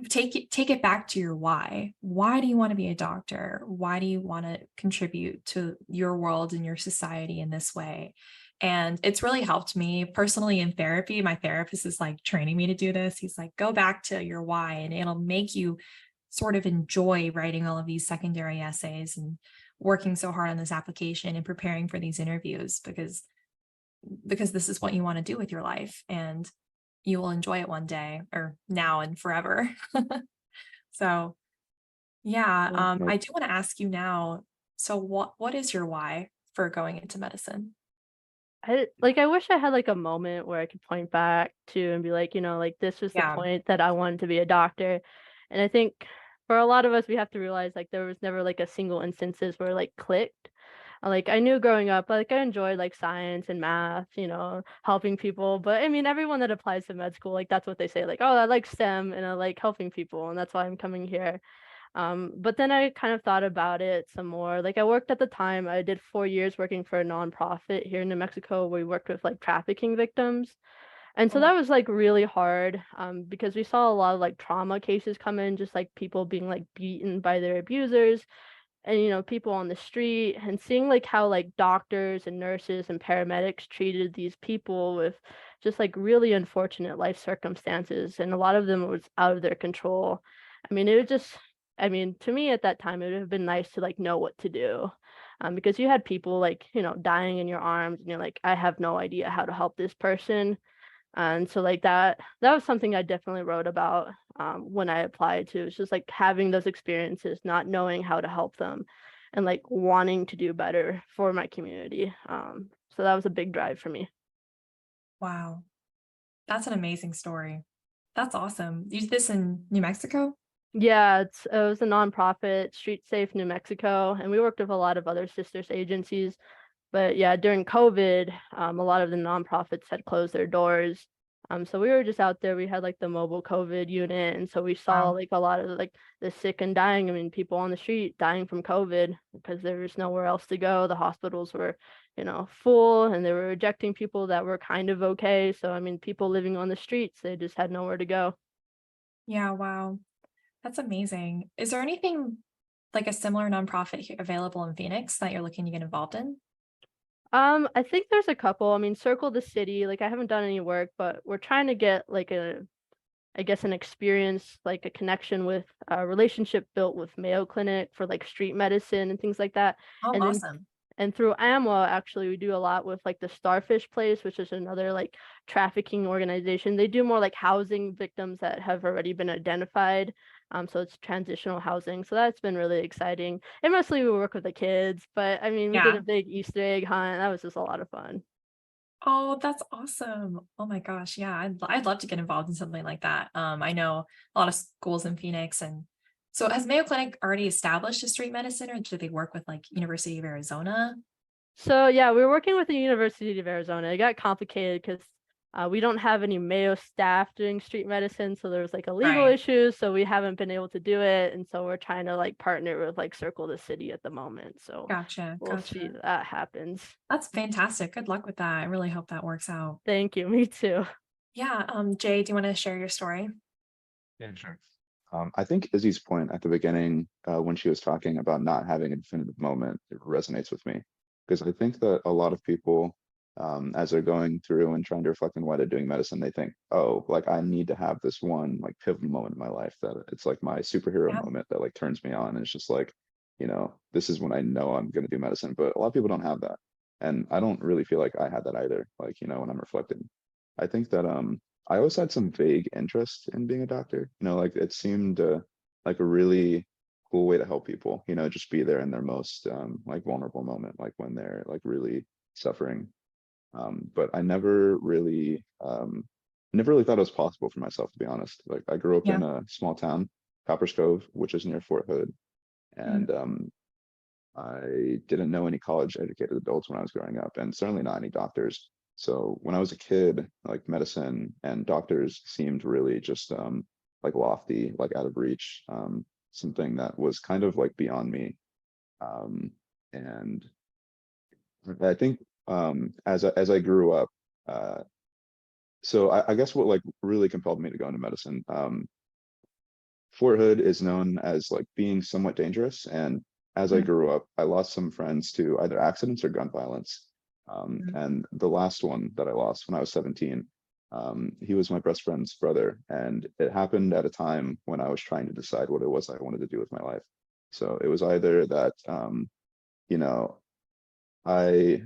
[SPEAKER 1] take it back to your why. Why do you want to be a doctor? Why do you want to contribute to your world and your society in this way? And it's really helped me personally in therapy. My therapist is like training me to do this. He's like, go back to your why, and it'll make you sort of enjoy writing all of these secondary essays and working so hard on this application and preparing for these interviews, because this is what you want to do with your life, and you will enjoy it one day, or now and forever. So yeah,
[SPEAKER 4] Right.
[SPEAKER 1] I do want to ask you now, so what is your why for going into medicine?
[SPEAKER 3] I wish I had like a moment where I could point back to and be like, like this was the
[SPEAKER 1] Yeah.
[SPEAKER 3] point that I wanted to be a doctor. And I think for a lot of us, we have to realize like there was never like a single instances where like clicked. Like I knew growing up, like I enjoyed like science and math, helping people. But I mean, everyone that applies to med school, like that's what they say, like, oh, I like STEM and I like helping people, and that's why I'm coming here. But then I kind of thought about it some more. Like I worked at the time, I did 4 years working for a nonprofit here in New Mexico where we worked with like trafficking victims. And so
[SPEAKER 1] Oh,
[SPEAKER 3] that was like really hard because we saw a lot of like trauma cases come in, just like people being like beaten by their abusers and people on the street, and seeing like how like doctors and nurses and paramedics treated these people with just like really unfortunate life circumstances, and a lot of them was out of their control. I mean, it was just, I mean, to me at that time it would have been nice to like know what to do, because you had people like dying in your arms and you're like, I have no idea how to help this person. And so like that was something I definitely wrote about when I applied to. It's just like having those experiences, not knowing how to help them, and like wanting to do better for my community. So that was a big drive for me.
[SPEAKER 1] wow. That's an amazing story. That's awesome. You did this in New Mexico?
[SPEAKER 3] Yeah, it was a nonprofit, Street Safe New Mexico, and we worked with a lot of other sisters agencies. But yeah, during COVID, a lot of the nonprofits had closed their doors. So we were just out there. We had like the mobile COVID unit, and so we saw
[SPEAKER 1] Wow.
[SPEAKER 3] like a lot of like the sick and dying. I mean, people on the street dying from COVID because there was nowhere else to go. The hospitals were, full, and they were rejecting people that were kind of okay. So I mean, people living on the streets, they just had nowhere to go.
[SPEAKER 1] Yeah, wow. That's amazing. Is there anything like a similar nonprofit available in Phoenix that you're looking to get involved in?
[SPEAKER 3] I think there's a couple. I mean, Circle the City, like I haven't done any work, but we're trying to get like I guess, an experience, like a connection with a relationship built with Mayo Clinic for like street medicine and things like that.
[SPEAKER 1] Oh,
[SPEAKER 3] And then
[SPEAKER 1] awesome.
[SPEAKER 3] and through AMWA, actually, we do a lot with like the Starfish Place, which is another like trafficking organization. They do more like housing victims that have already been identified. So it's transitional housing. So that's been really exciting. And mostly we work with the kids, but I mean, we did
[SPEAKER 1] Yeah.
[SPEAKER 3] a big Easter egg hunt. That was just a lot of fun.
[SPEAKER 1] Oh, that's awesome. Oh my gosh. Yeah, I'd love to get involved in something like that. I know a lot of schools in Phoenix. And so has Mayo Clinic already established a street medicine, or do they work with like University of Arizona?
[SPEAKER 3] So yeah, we were working with the University of Arizona. It got complicated because we don't have any Mayo staff doing street medicine, so there was like a legal
[SPEAKER 1] Right.
[SPEAKER 3] issue, so we haven't been able to do it, and so we're trying to like partner with like Circle the City at the moment. So
[SPEAKER 1] Gotcha.
[SPEAKER 3] we'll see
[SPEAKER 1] Gotcha.
[SPEAKER 3] if that happens.
[SPEAKER 1] That's fantastic. Good luck with that. I really hope that works out.
[SPEAKER 3] Thank you. Me too.
[SPEAKER 1] Yeah. Jay, do you want to share your story?
[SPEAKER 4] Yeah, sure. I think Izzy's point at the beginning, when she was talking about not having a definitive moment, it resonates with me because I think that a lot of people, as they're going through and trying to reflect on why they're doing medicine, they think, oh, like I need to have this one like pivotal moment in my life that it's like my superhero
[SPEAKER 1] Yeah.
[SPEAKER 4] moment that like turns me on. And it's just like, this is when I know I'm going to do medicine. But a lot of people don't have that. And I don't really feel like I had that either. Like, when I'm reflecting, I think that I always had some vague interest in being a doctor. Like it seemed like a really cool way to help people. Just be there in their most like vulnerable moment, like when they're like really suffering. But I never really thought it was possible for myself, to be honest. Like I grew up
[SPEAKER 1] Yeah.
[SPEAKER 4] in a small town, Copper's Cove, which is near Fort Hood,
[SPEAKER 1] Mhm.
[SPEAKER 4] and I didn't know any college educated adults when I was growing up, and certainly not any doctors. So when I was a kid, like medicine and doctors seemed really just like lofty, like out of reach, something that was kind of like beyond me. And I think as I grew up, uh, so I guess what like really compelled me to go into medicine. Fort Hood is known as like being somewhat dangerous. And as I
[SPEAKER 1] Mhm.
[SPEAKER 4] grew up, I lost some friends to either accidents or gun violence.
[SPEAKER 1] Mhm.
[SPEAKER 4] And the last one that I lost when I was 17, he was my best friend's brother. And it happened at a time when I was trying to decide what it was I wanted to do with my life. So it was either that, you know, I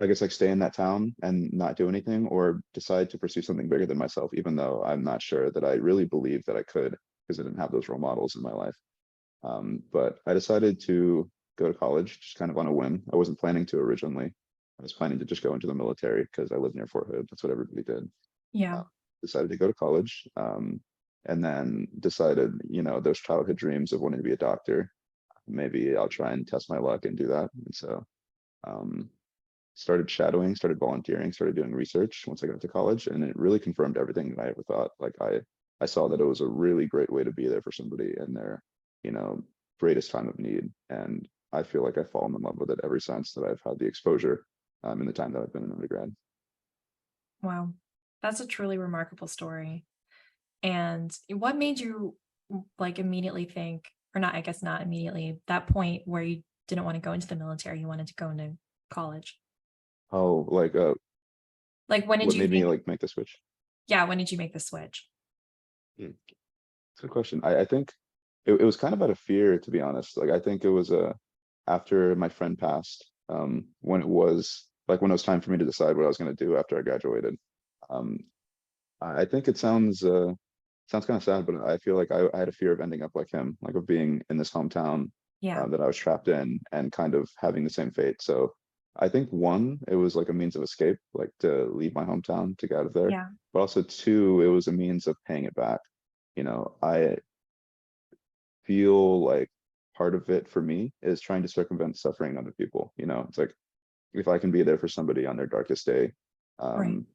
[SPEAKER 4] I guess like stay in that town and not do anything or decide to pursue something bigger than myself, even though I'm not sure that I really believe that I could because I didn't have those role models in my life. But I decided to go to college just kind of on a whim. I wasn't planning to originally. I was planning to just go into the military because I lived near Fort Hood. That's what everybody did.
[SPEAKER 1] Yeah.
[SPEAKER 4] Uh, Decided to go to college and then decided, those childhood dreams of wanting to be a doctor. Maybe I'll try and test my luck and do that. And so um, started shadowing, started volunteering, started doing research once I got to college, and it really confirmed everything that I ever thought. Like I saw that it was a really great way to be there for somebody in their, you know, greatest time of need. And I feel like I've fallen in love with it ever since that I've had the exposure in the time that I've been an undergrad.
[SPEAKER 1] Wow. That's a truly remarkable story. And what made you like immediately think, or not, I guess not immediately, that point where you didn't want to go into the military, you wanted to go into college?
[SPEAKER 4] Oh, like
[SPEAKER 1] Like when did
[SPEAKER 4] what
[SPEAKER 1] you
[SPEAKER 4] made me
[SPEAKER 1] think,
[SPEAKER 4] like make the switch?
[SPEAKER 1] yeah, when did you make the switch?
[SPEAKER 4] Hmm. Good question. I think it was kind of out of fear, to be honest. Like I think it was after my friend passed, when it was time for me to decide what I was going to do after I graduated. Um, I think it sounds kind of sad, but I feel like I had a fear of ending up like him, like of being in this hometown
[SPEAKER 1] Yeah.
[SPEAKER 4] that I was trapped in and kind of having the same fate. So I think one, it was like a means of escape, like to leave my hometown to get out of there.
[SPEAKER 1] Yeah.
[SPEAKER 4] But also two, it was a means of paying it back. I feel like part of it for me is trying to circumvent suffering in other people. It's like if I can be there for somebody on their darkest day,
[SPEAKER 1] Right.
[SPEAKER 4] um,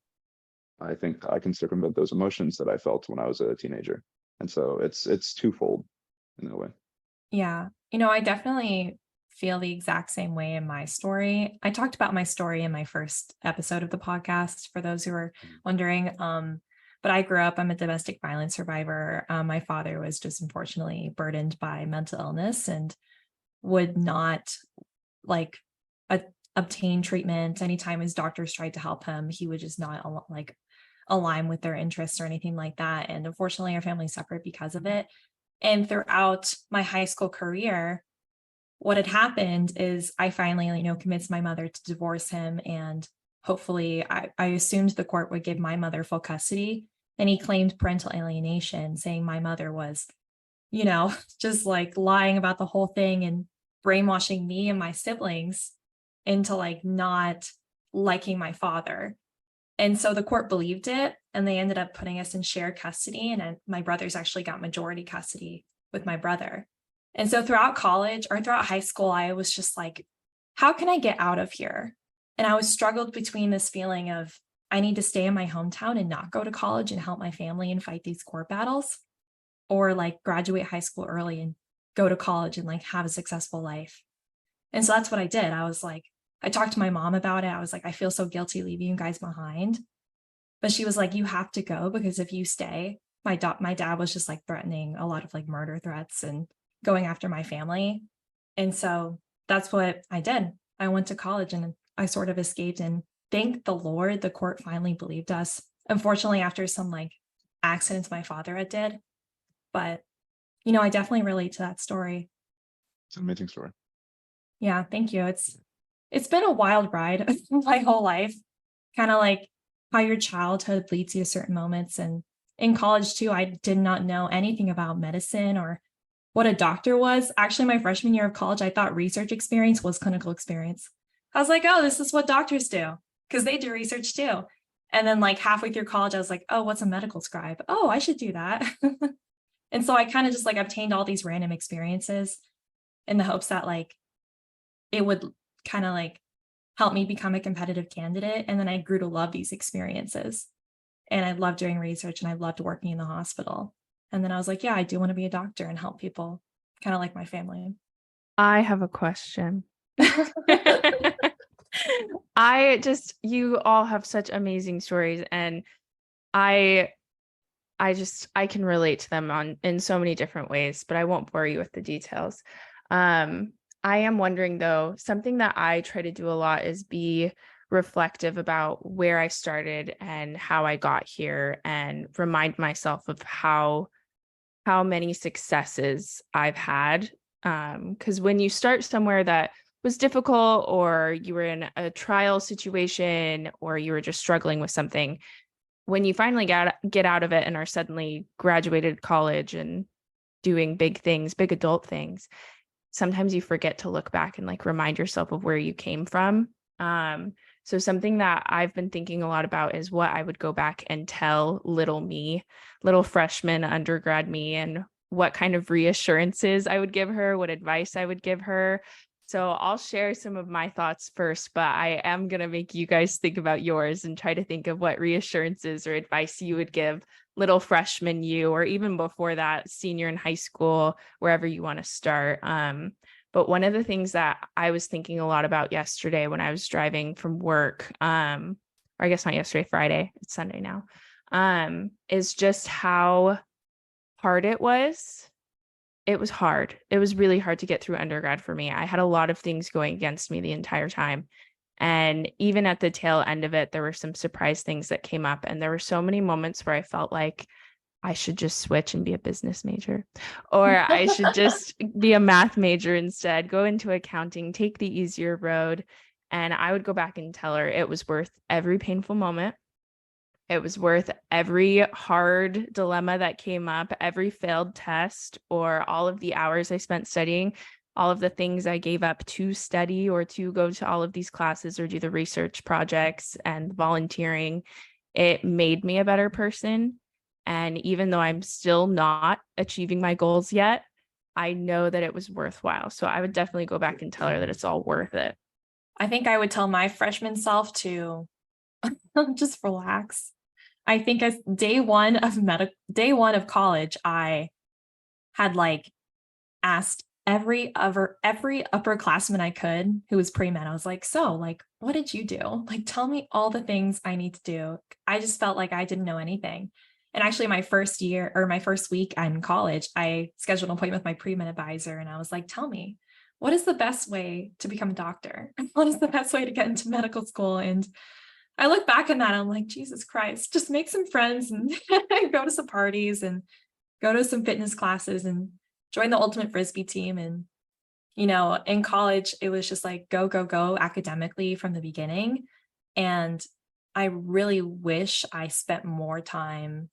[SPEAKER 4] I think I can circumvent those emotions that I felt when I was a teenager. And so it's twofold in that way.
[SPEAKER 1] Yeah. I definitely feel the exact same way in my story. I talked about my story in my first episode of the podcast for those who are wondering. But I grew up, I'm a domestic violence survivor. My father was just unfortunately burdened by mental illness and would not like a, obtain treatment. Anytime his doctors tried to help him, he would just not like align with their interests or anything like that. And unfortunately, our family suffered because of it. And throughout my high school career, what had happened is I finally, convinced my mother to divorce him. And hopefully, I assumed the court would give my mother full custody. And he claimed parental alienation, saying my mother was, just like lying about the whole thing and brainwashing me and my siblings into like not liking my father. And so the court believed it, and they ended up putting us in shared custody. And my brothers actually got majority custody with my brother. And so throughout college or throughout high school, I was just like, how can I get out of here? And I was struggled between this feeling of I need to stay in my hometown and not go to college and help my family and fight these court battles, or like graduate high school early and go to college and like have a successful life. And so that's what I did. I was like, I talked to my mom about it. I was like, I feel so guilty leaving you guys behind. But she was like, you have to go, because if you stay, my dad was just like threatening a lot of like murder threats and going after my family. And so that's what I did. I went to college and I sort of escaped, and thank the Lord, the court finally believed us. Unfortunately, after some like accidents my father had did. But, I definitely relate to that story.
[SPEAKER 4] It's an amazing story.
[SPEAKER 1] Yeah, thank you. It's been a wild ride my whole life, kind of like how your childhood leads you to certain moments. And in college too, I did not know anything about medicine or what a doctor was. Actually, my freshman year of college, I thought research experience was clinical experience. I was like, oh, this is what doctors do, because they do research too. And then like halfway through college, I was like, oh, what's a medical scribe? Oh, I should do that. And so I kind of just like obtained all these random experiences in the hopes that like it would kind of like help me become a competitive candidate. And then I grew to love these experiences. And I loved doing research, and I loved working in the hospital. And then I was like, yeah, I do want to be a doctor and help people, kind of like my family.
[SPEAKER 2] I have a question. You all have such amazing stories, and I can relate to them in so many different ways, but I won't bore you with the details. I am wondering though, something that I try to do a lot is be reflective about where I started and how I got here, and remind myself of how many successes I've had. Because when you start somewhere that was difficult, or you were in a trial situation, or you were just struggling with something, when you finally get out of it and are suddenly graduated college and doing big things, big adult things, sometimes you forget to look back and like remind yourself of where you came from. So something that I've been thinking a lot about is what I would go back and tell little me, little freshman undergrad me, and what kind of reassurances I would give her, what advice I would give her. So I'll share some of my thoughts first, but I am going to make you guys think about yours and try to think of what reassurances or advice you would give little freshman you, or even before that, senior in high school, wherever you want to start. But one of the things that I was thinking a lot about yesterday when I was driving from work, or I guess not yesterday, Friday, it's Sunday now, is just how hard it was. It was hard. It was really hard to get through undergrad for me. I had a lot of things going against me the entire time. And even at the tail end of it, there were some surprise things that came up. And there were so many moments where I felt like I should just switch and be a business major, or I should just be a math major instead, go into accounting, take the easier road. And I would go back and tell her it was worth every painful moment. It was worth every hard dilemma that came up, every failed test, or all of the hours I spent studying, all of the things I gave up to study or to go to all of these classes or do the research projects and volunteering. It made me a better person. And even though I'm still not achieving my goals yet, I know that it was worthwhile. So I would definitely go back and tell her that it's all worth it.
[SPEAKER 1] I think I would tell my freshman self to just relax. I think as day one of college, I had like asked every upperclassman I could who was pre-med. I was like, so like, what did you do? Like, tell me all the things I need to do. I just felt like I didn't know anything. And actually my first week in college, I scheduled an appointment with my pre-med advisor. And I was like, tell me, what is the best way to become a doctor? What is the best way to get into medical school? And I look back on that, I'm like, Jesus Christ, just make some friends and go to some parties and go to some fitness classes and join the ultimate frisbee team. And, in college, it was just like go, go, go academically from the beginning. And I really wish I spent more time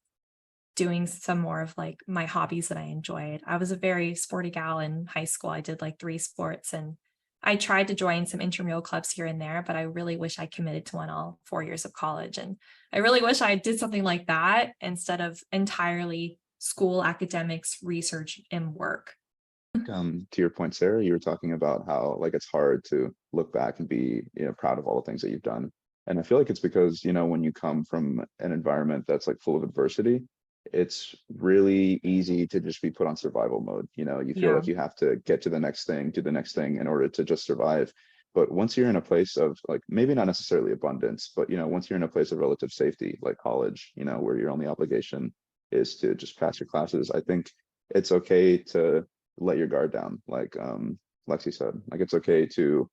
[SPEAKER 1] doing some more of like my hobbies that I enjoyed. I was a very sporty gal in high school. I did like 3 sports, and I tried to join some intramural clubs here and there, but I really wish I committed to one all 4 years of college. And I really wish I did something like that instead of entirely school, academics, research, and work.
[SPEAKER 4] To your point, Sarah, you were talking about how like it's hard to look back and be, proud of all the things that you've done. And I feel like it's because, when you come from an environment that's like full of adversity, it's really easy to just be put on survival mode. You feel
[SPEAKER 1] Yeah.
[SPEAKER 4] like you have to get to the next thing, do the next thing in order to just survive. But once you're in a place of like, maybe not necessarily abundance, but, once you're in a place of relative safety, like college, where your only obligation is to just pass your classes, I think it's okay to let your guard down. Like Lexi said, like it's okay to,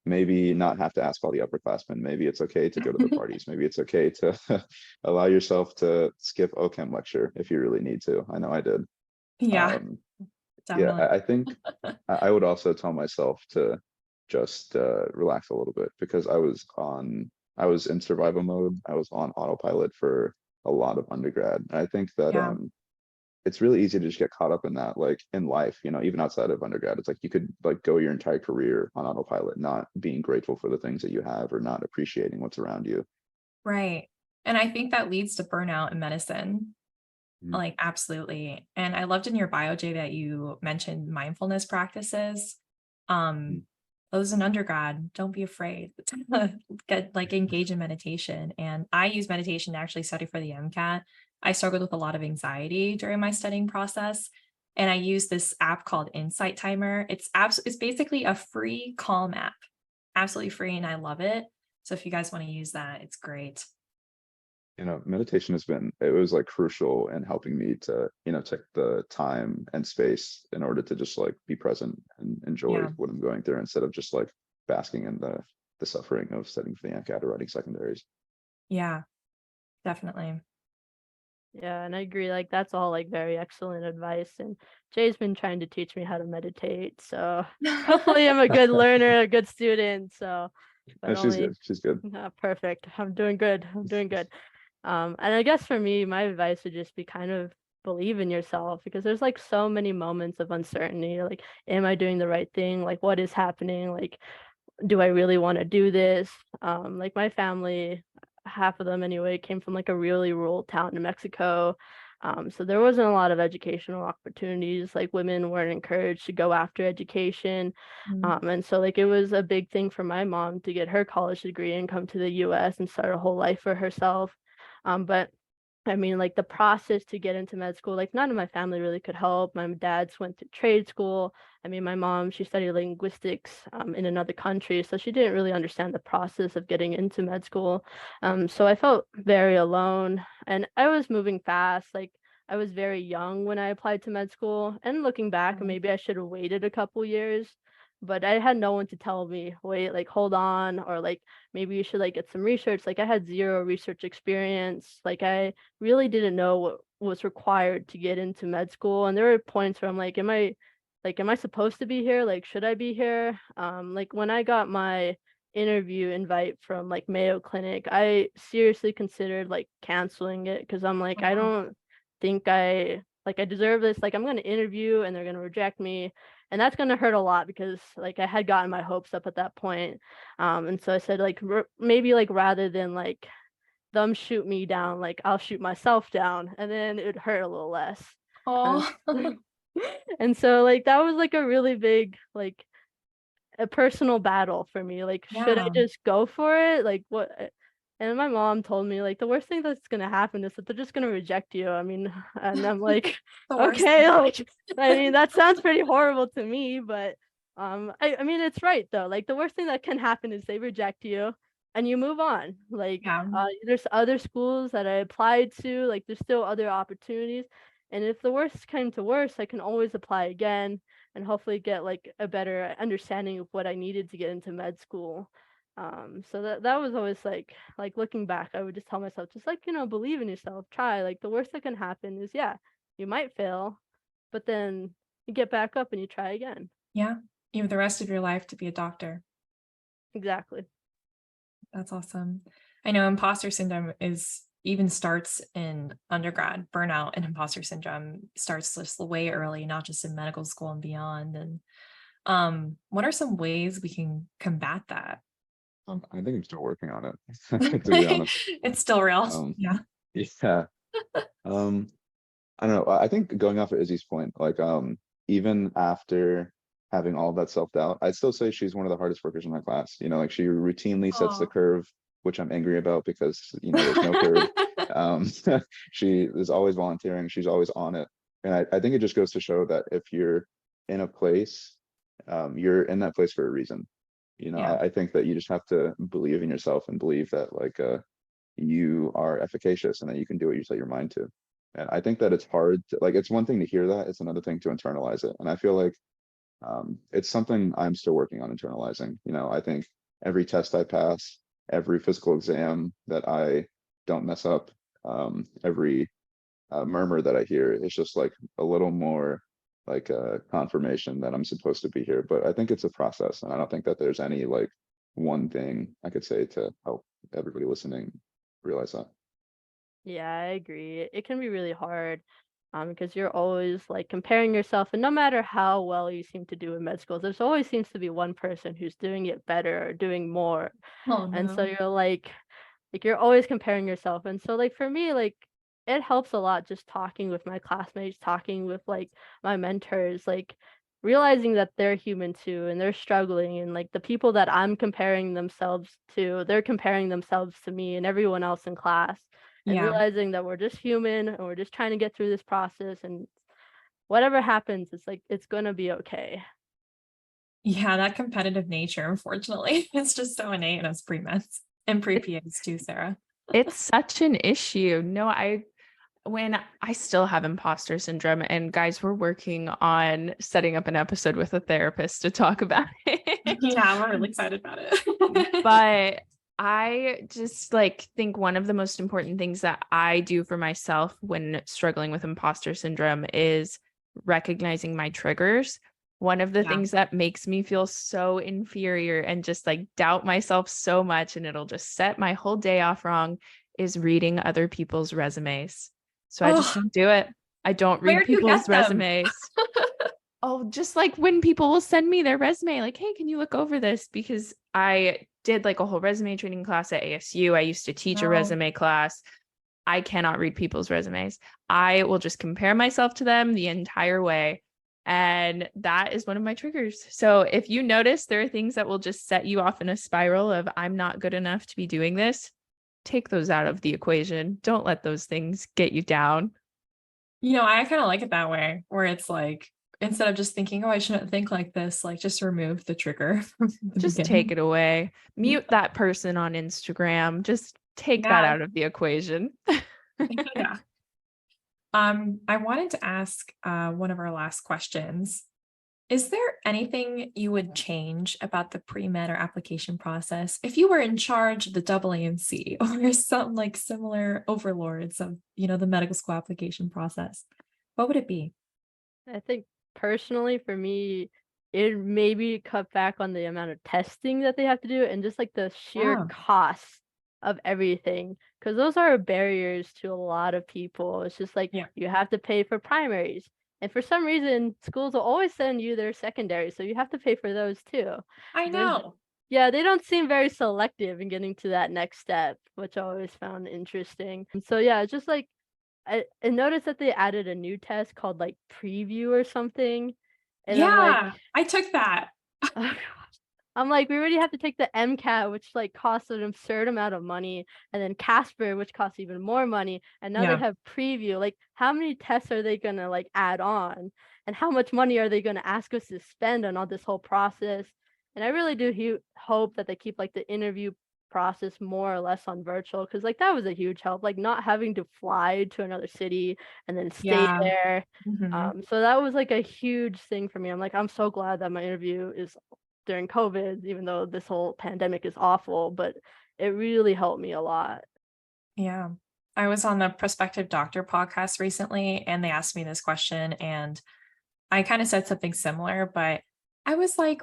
[SPEAKER 4] maybe not have to ask all the upperclassmen. Maybe it's okay to go to the parties. Maybe it's okay to allow yourself to skip OChem lecture if you really need to. I know I did.
[SPEAKER 1] Yeah, definitely.
[SPEAKER 4] I think I would also tell myself to just relax a little bit, because I was in survival mode. I was on autopilot for a lot of undergrad. And I think that
[SPEAKER 1] Yeah.
[SPEAKER 4] it's really easy to just get caught up in that, like in life, even outside of undergrad. It's like you could like go your entire career on autopilot, not being grateful for the things that you have or not appreciating what's around you.
[SPEAKER 1] Right. And I think that leads to burnout in medicine.
[SPEAKER 4] Mhm.
[SPEAKER 1] Like, absolutely. And I loved in your bio, Jay, that you mentioned mindfulness practices.
[SPEAKER 4] Mhm.
[SPEAKER 1] Those in undergrad, don't be afraid to get like engage in meditation. And I use meditation to actually study for the MCAT. I struggled with a lot of anxiety during my studying process. And I use this app called Insight Timer. It's basically a free calm app, absolutely free, and I love it. So if you guys want to use that, it's great.
[SPEAKER 4] Meditation it was like crucial in helping me to, take the time and space in order to just like be present and enjoy
[SPEAKER 1] Yeah.
[SPEAKER 4] what I'm going through, instead of just like basking in the suffering of studying for the MCAT or writing secondaries.
[SPEAKER 1] Yeah, definitely.
[SPEAKER 3] Yeah, and I agree. Like that's all like very excellent advice. And Jay's been trying to teach me how to meditate. So hopefully I'm a good learner, a good student. So,
[SPEAKER 4] No,
[SPEAKER 3] but
[SPEAKER 4] she's
[SPEAKER 3] only
[SPEAKER 4] good. She's good.
[SPEAKER 3] not perfect. I'm doing good. I'm doing good. And I guess for me, my advice would just be kind of believe in yourself, because there's like so many moments of uncertainty. Like, am I doing the right thing? Like, what is happening? Like, do I really want to do this? Like my family, half of them anyway, came from like a really rural town in Mexico. So there wasn't a lot of educational opportunities. Like women weren't encouraged to go after education.
[SPEAKER 1] Mm.
[SPEAKER 3] And so like it was a big thing for my mom to get her college degree and come to the US and start a whole life for herself. But I mean, like the process to get into med school, like none of my family really could help. My dad's went to trade school. I mean, my mom, she studied linguistics in another country, so she didn't really understand the process of getting into med school. So I felt very alone, and I was moving fast. Like I was very young when I applied to med school, and looking back, maybe I should have waited a couple years, but I had no one to tell me, wait, like hold on, or like maybe you should like get some research. Like I had zero research experience. Like I really didn't know what was required to get into med school. And there were points where I'm like, am I supposed to be here? Like, should I be here? Like when I got my interview invite from like Mayo Clinic, I seriously considered like canceling it, because I'm like, I don't think I deserve this. Like I'm gonna interview and they're gonna reject me. And that's gonna hurt a lot, because like I had gotten my hopes up at that point. And so I said like maybe like rather than like them shoot me down, like I'll shoot myself down, and then it'd hurt a little less. And,
[SPEAKER 1] Oh,
[SPEAKER 3] and so like that was like a really big like a personal battle for me. Like, should I
[SPEAKER 1] yeah.
[SPEAKER 3] just go for it? Like what? And my mom told me like the worst thing that's gonna happen is that they're just gonna reject you. I mean, and I'm like,
[SPEAKER 1] The worst.
[SPEAKER 3] okay, like I mean that sounds pretty horrible to me, but I mean it's right though. Like the worst thing that can happen is they reject you and you move on. Like
[SPEAKER 1] Yeah.
[SPEAKER 3] there's other schools that I applied to, like there's still other opportunities. And if the worst came to worst, I can always apply again and hopefully get like a better understanding of what I needed to get into med school. So that was always like looking back, I would just tell myself, just like, believe in yourself, try. Like the worst that can happen is, yeah, you might fail, but then you get back up and you try again.
[SPEAKER 1] Yeah. You have the rest of your life to be a doctor.
[SPEAKER 3] Exactly.
[SPEAKER 1] That's awesome. I know imposter syndrome even starts in undergrad. Burnout and imposter syndrome starts just way early, not just in medical school and beyond. And what are some ways we can combat that?
[SPEAKER 4] I think I'm still working on it, to be honest.
[SPEAKER 1] It's still real. Yeah.
[SPEAKER 4] Yeah. I don't know. I think going off of Izzy's point, like even after having all of that self-doubt, I'd still say she's one of the hardest workers in my class. Like she routinely sets the
[SPEAKER 1] Aw.
[SPEAKER 4] curve, which I'm angry about because there's no curve. She is always volunteering, she's always on it. And I think it just goes to show that if you're in a place, you're in that place for a reason.
[SPEAKER 1] Yeah.
[SPEAKER 4] I think that you just have to believe in yourself and believe that you are efficacious and that you can do what you set your mind to. And I think that it's hard to, like, it's one thing to hear that, it's another thing to internalize it. And I feel like it's something I'm still working on internalizing. I think every test I pass, every physical exam that I don't mess up, every murmur that I hear, it's just like a little more like a confirmation that I'm supposed to be here. But I think it's a process, and I don't think that there's any like one thing I could say to help everybody listening realize that.
[SPEAKER 3] Yeah, I agree. It can be really hard, because you're always like comparing yourself, and no matter how well you seem to do in med school, there's always seems to be one person who's doing it better or doing more.
[SPEAKER 1] Oh
[SPEAKER 3] And so
[SPEAKER 1] no.
[SPEAKER 3] you're like you're always comparing yourself. And so like for me, like it helps a lot just talking with my classmates, talking with like my mentors, like realizing that they're human too and they're struggling, and like the people that I'm comparing themselves to, they're comparing themselves to me and everyone else in class, and
[SPEAKER 1] Yeah.
[SPEAKER 3] realizing that we're just human and we're just trying to get through this process, and whatever happens, it's like it's gonna be okay.
[SPEAKER 1] Yeah, that competitive nature, unfortunately, is just so innate in us pre-meds and pre-PAs too, Sarah.
[SPEAKER 2] It's such an issue. No, when I still have imposter syndrome, and guys, we're working on setting up an episode with a therapist to talk about it.
[SPEAKER 1] Yeah, we're really excited about it.
[SPEAKER 2] But I just like think one of the most important things that I do for myself when struggling with imposter syndrome is recognizing my triggers. One of the
[SPEAKER 1] Yeah.
[SPEAKER 2] things that makes me feel so inferior and just like doubt myself so much, and it'll just set my whole day off wrong, is reading other people's resumes. So I just
[SPEAKER 1] Oh,
[SPEAKER 2] don't do it. I don't
[SPEAKER 1] where
[SPEAKER 2] read
[SPEAKER 1] do you
[SPEAKER 2] people's
[SPEAKER 1] get them?
[SPEAKER 2] resumes. Oh, just like when people will send me their resume, like, hey, can you look over this? Because I did like a whole resume training class at ASU. I used to teach a
[SPEAKER 1] No.
[SPEAKER 2] resume class. I cannot read people's resumes. I will just compare myself to them the entire way. And that is one of my triggers. So if you notice there are things that will just set you off in a spiral of I'm not good enough to be doing this, take those out of the equation. Don't let those things get you down.
[SPEAKER 1] I kind of like it that way, where it's like, instead of just thinking, oh, I shouldn't think like this, like just remove the trigger from the
[SPEAKER 2] Just take
[SPEAKER 1] beginning.
[SPEAKER 2] it away. Mute that person on Instagram. Just take that
[SPEAKER 1] Yeah.
[SPEAKER 2] out of the equation.
[SPEAKER 1] Yeah. I wanted to ask one of our last questions. Is there anything you would change about the pre-med or application process if you were in charge of the AAMC or some like similar overlords of, the medical school application process? What would it be?
[SPEAKER 3] I think personally for me, it maybe cut back on the amount of testing that they have to do, and just like the sheer
[SPEAKER 1] Oh,
[SPEAKER 3] cost of everything, because those are barriers to a lot of people. It's just like
[SPEAKER 1] yeah,
[SPEAKER 3] you have to pay for primaries, and for some reason schools will always send you their secondaries, so you have to pay for those too.
[SPEAKER 1] I
[SPEAKER 3] There's
[SPEAKER 1] know.
[SPEAKER 3] Yeah, they don't seem very selective in getting to that next step, which I always found interesting. And so yeah, it's just like I noticed that they added a new test called like preview or something. And I'm like,
[SPEAKER 1] Yeah, I took that.
[SPEAKER 3] oh, gosh. I'm like, we already have to take the MCAT, which like costs an absurd amount of money, and then Casper, which costs even more money. And now they
[SPEAKER 1] Yeah.
[SPEAKER 3] have preview. Like, how many tests are they gonna like add on? And how much money are they gonna ask us to spend on all this whole process? And I really do hope that they keep like the interview process more or less on virtual, because like that was a huge help, like not having to fly to another city and then stay
[SPEAKER 1] Yeah.
[SPEAKER 3] there.
[SPEAKER 1] Mhm.
[SPEAKER 3] So that was like a huge thing for me. I'm like, I'm so glad that my interview is during COVID, even though this whole pandemic is awful, but it really helped me a lot.
[SPEAKER 1] Yeah. I was on the Prospective Doctor podcast recently, and they asked me this question, and I kind of said something similar, but I was like,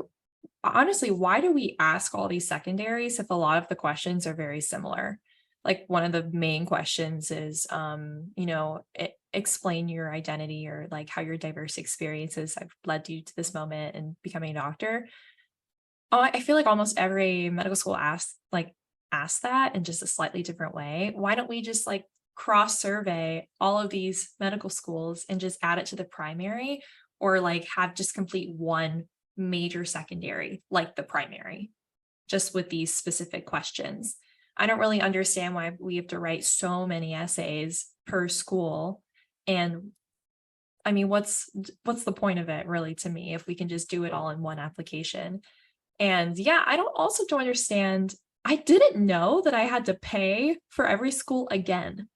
[SPEAKER 1] honestly, why do we ask all these secondaries if a lot of the questions are very similar? Like one of the main questions is, explain your identity, or like how your diverse experiences have led you to this moment and becoming a doctor. Oh, I feel like almost every medical school asks that in just a slightly different way. Why don't we just like cross survey all of these medical schools and just add it to the primary, or like have just complete one major secondary like the primary, just with these specific questions? I don't really understand why we have to write so many essays per school. And I mean, what's the point of it really, to me, if we can just do it all in one application? And yeah, don't understand. I didn't know that I had to pay for every school again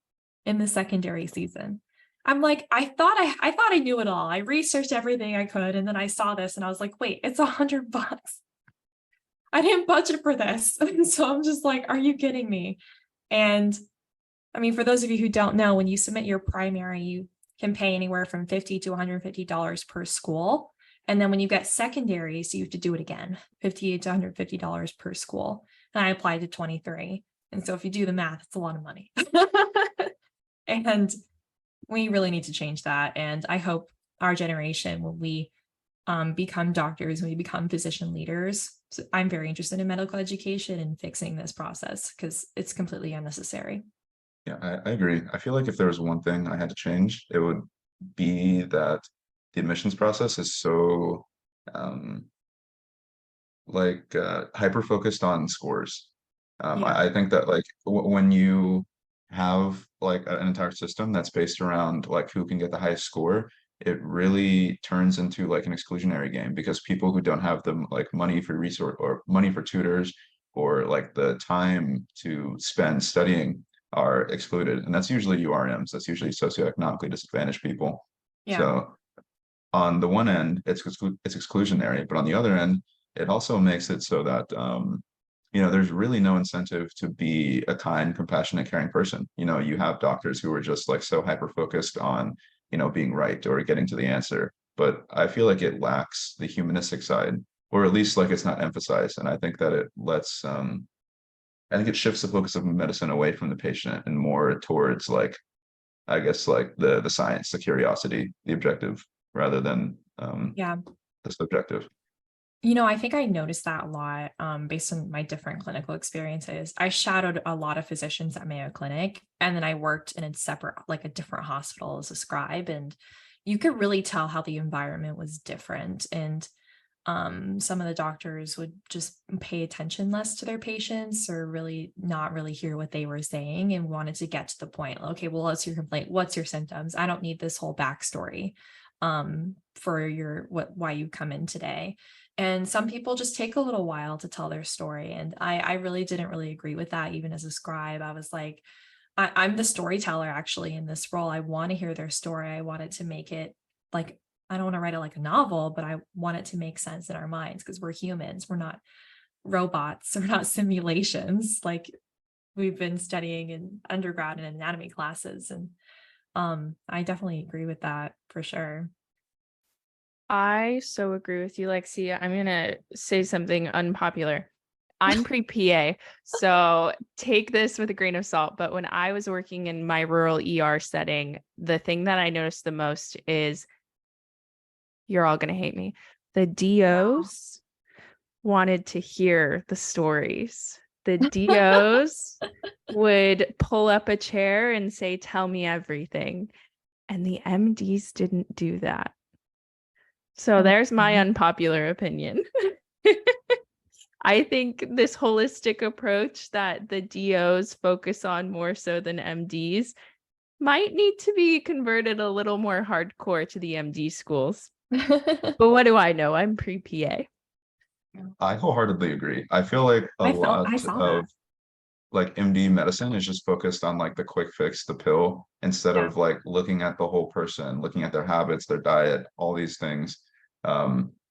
[SPEAKER 1] in the secondary season. I'm like, I thought I knew it all. I researched everything I could, and then I saw this and I was like, wait, it's $100. I didn't budget for this. And so I'm just like, are you kidding me? And I mean, for those of you who don't know, when you submit your primary, you can pay anywhere from $50 to $150 per school. And then when you get secondaries, you have to do it again, $58 to $150 per school. And I applied to 23. And so if you do the math, it's a lot of money. And we really need to change that. And I hope our generation, when we become doctors, when we become physician leaders, so I'm very interested in medical education and fixing this process because it's completely unnecessary.
[SPEAKER 5] Yeah, I agree. I feel like if there was one thing I had to change, it would be that the admissions process is so hyper focused on scores. I think that like when you have like an entire system that's based around like who can get the highest score, it really turns into like an exclusionary game, because people who don't have the like money for resource or money for tutors or like the time to spend studying are excluded. And that's usually URMs, that's usually socioeconomically disadvantaged people.
[SPEAKER 1] Yeah.
[SPEAKER 5] So on the one end, it's exclusionary, but on the other end, it also makes it so that there's really no incentive to be a kind, compassionate, caring person. You have doctors who are just like so hyper focused on being right or getting to the answer, but I feel like it lacks the humanistic side, or at least like it's not emphasized. And I think that I think it shifts the focus of medicine away from the patient and more towards like, I guess, like the science, the curiosity, the objective, rather than the subjective.
[SPEAKER 1] I think I noticed that a lot based on my different clinical experiences. I shadowed a lot of physicians at Mayo Clinic, and then I worked in a different hospital as a scribe, and you could really tell how the environment was different. And some of the doctors would just pay attention less to their patients, or really not really hear what they were saying, and wanted to get to the point. Okay, well, what's your complaint? What's your symptoms? I don't need this whole backstory for why you come in today. And some people just take a little while to tell their story. And I really didn't really agree with that. Even as a scribe, I was like, I'm the storyteller actually in this role. I want to hear their story. I wanted to make it like, I don't want to write it like a novel, but I want it to make sense in our minds, because we're humans. We're not robots. We're not simulations like we've been studying in undergrad and anatomy classes. And I definitely agree with that for sure.
[SPEAKER 2] I so agree with you, Lexi. I'm going to say something unpopular. I'm pre-PA, so take this with a grain of salt. But when I was working in my rural ER setting, the thing that I noticed the most is, you're all going to hate me, the DOs wanted to hear the stories. The DOs would pull up a chair and say, tell me everything. And the MDs didn't do that. So there's my unpopular opinion. I think this holistic approach that the DOs focus on more so than MDs might need to be converted a little more hardcore to the MD schools. But what do I know? I'm pre-PA.
[SPEAKER 5] I wholeheartedly agree. I feel like a lot of like MD medicine is just focused on like the quick fix, the pill, instead of like looking at the whole person, looking at their habits, their diet, all these things.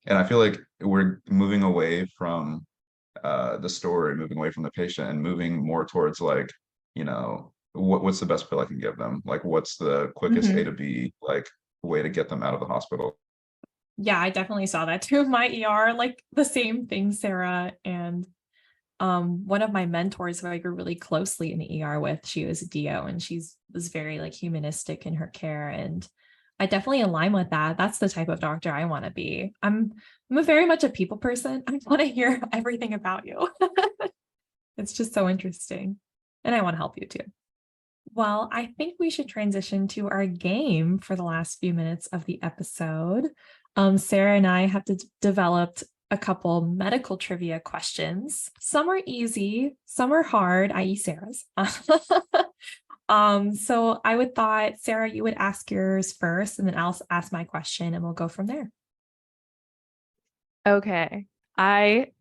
[SPEAKER 5] And I feel like we're moving away from the story, moving away from the patient, and moving more towards like, what's the best pill I can give them? Like, what's the quickest A to B like way to get them out of the hospital?
[SPEAKER 1] Yeah, I definitely saw that too. My ER, like the same thing, Sarah. And one of my mentors who I grew really closely in the ER with, she was a DO and was very like humanistic in her care. And I definitely align with that. That's the type of doctor I want to be. I'm a very much a people person. I want to hear everything about you. It's just so interesting. And I want to help you too. Well, I think we should transition to our game for the last few minutes of the episode. Sarah and I have developed a couple medical trivia questions. Some are easy, some are hard, i.e. Sarah's. So I would thought, Sarah, you would ask yours first, and then I'll ask my question, and we'll go from there.
[SPEAKER 2] Okay. I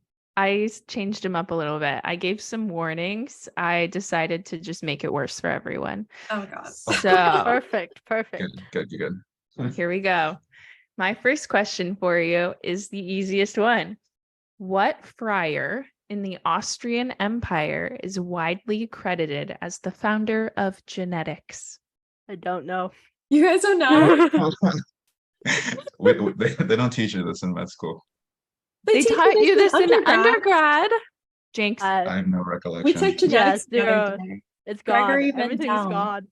[SPEAKER 2] changed them up a little bit. I gave some warnings. I decided to just make it worse for everyone.
[SPEAKER 1] Oh God.
[SPEAKER 2] So
[SPEAKER 3] Perfect.
[SPEAKER 5] Good.
[SPEAKER 2] here we go. My first question for you is the easiest one. What friar in the Austrian Empire is widely credited as the founder of genetics?
[SPEAKER 3] I don't know.
[SPEAKER 1] You guys don't know?
[SPEAKER 5] They don't teach you this in med school.
[SPEAKER 2] They taught you this in undergrad. Jinx.
[SPEAKER 5] I have no recollection.
[SPEAKER 1] We took genetics.
[SPEAKER 3] Yeah, it's gone.
[SPEAKER 1] Gregory
[SPEAKER 3] Everything's
[SPEAKER 1] Mendel.
[SPEAKER 3] gone.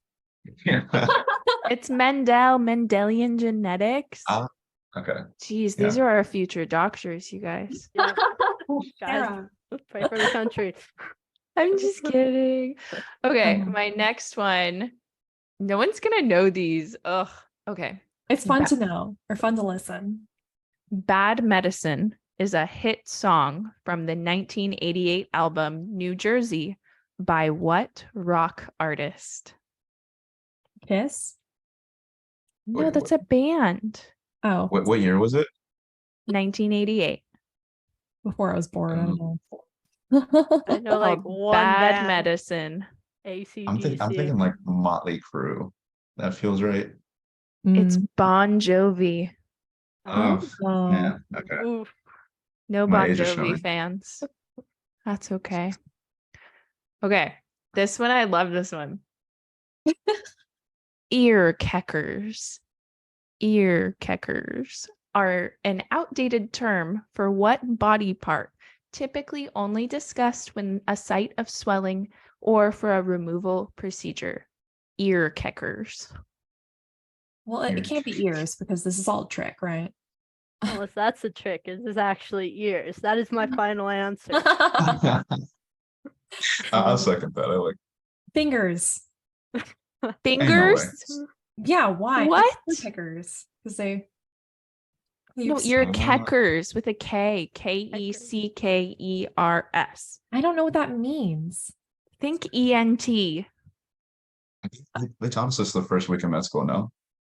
[SPEAKER 2] It's Mendelian genetics.
[SPEAKER 5] Okay.
[SPEAKER 2] Jeez, these are our future doctors, you guys.
[SPEAKER 3] Yeah. Guys,
[SPEAKER 1] Sarah.
[SPEAKER 3] pray for the country.
[SPEAKER 2] I'm just kidding. Okay, my next one. No one's gonna know these. Ugh. Okay.
[SPEAKER 1] It's fun to know or fun to listen.
[SPEAKER 2] Bad Medicine is a hit song from the 1988 album New Jersey by what rock artist?
[SPEAKER 1] Kiss?
[SPEAKER 2] No,
[SPEAKER 5] Wait,
[SPEAKER 2] that's a band.
[SPEAKER 1] Oh,
[SPEAKER 5] What year was it?
[SPEAKER 2] 1988.
[SPEAKER 1] before I was born. I don't know.
[SPEAKER 3] I know like
[SPEAKER 2] Called
[SPEAKER 3] one
[SPEAKER 2] Bad
[SPEAKER 3] band,
[SPEAKER 2] Medicine.
[SPEAKER 5] I'm thinking like Motley Crue. That feels right.
[SPEAKER 2] It's
[SPEAKER 1] Mm.
[SPEAKER 2] Bon Jovi.
[SPEAKER 5] Oh,
[SPEAKER 1] Oh.
[SPEAKER 5] man. Okay.
[SPEAKER 3] Oof.
[SPEAKER 2] No
[SPEAKER 5] My
[SPEAKER 2] Bon
[SPEAKER 5] age is
[SPEAKER 2] Jovi
[SPEAKER 5] showing.
[SPEAKER 2] fans. That's okay. Okay. This one, I love this one. Ear keckers. Ear keckers are an outdated term for what body part, typically only discussed when a site of swelling or for a removal procedure. Ear keckers.
[SPEAKER 1] Well, it can't be ears because this is all a trick, right?
[SPEAKER 3] Unless that's a trick, it is actually ears. That is my final answer.
[SPEAKER 5] I'll second that. I like.
[SPEAKER 1] Fingers.
[SPEAKER 2] Fingers?
[SPEAKER 1] Yeah, why?
[SPEAKER 2] What?
[SPEAKER 1] Pickers. Because they.
[SPEAKER 2] No,
[SPEAKER 1] Oops.
[SPEAKER 2] ear keckers with a K. Keckers.
[SPEAKER 1] I don't know what that means.
[SPEAKER 2] Think ENT.
[SPEAKER 5] They taught us this the first week of med school, no?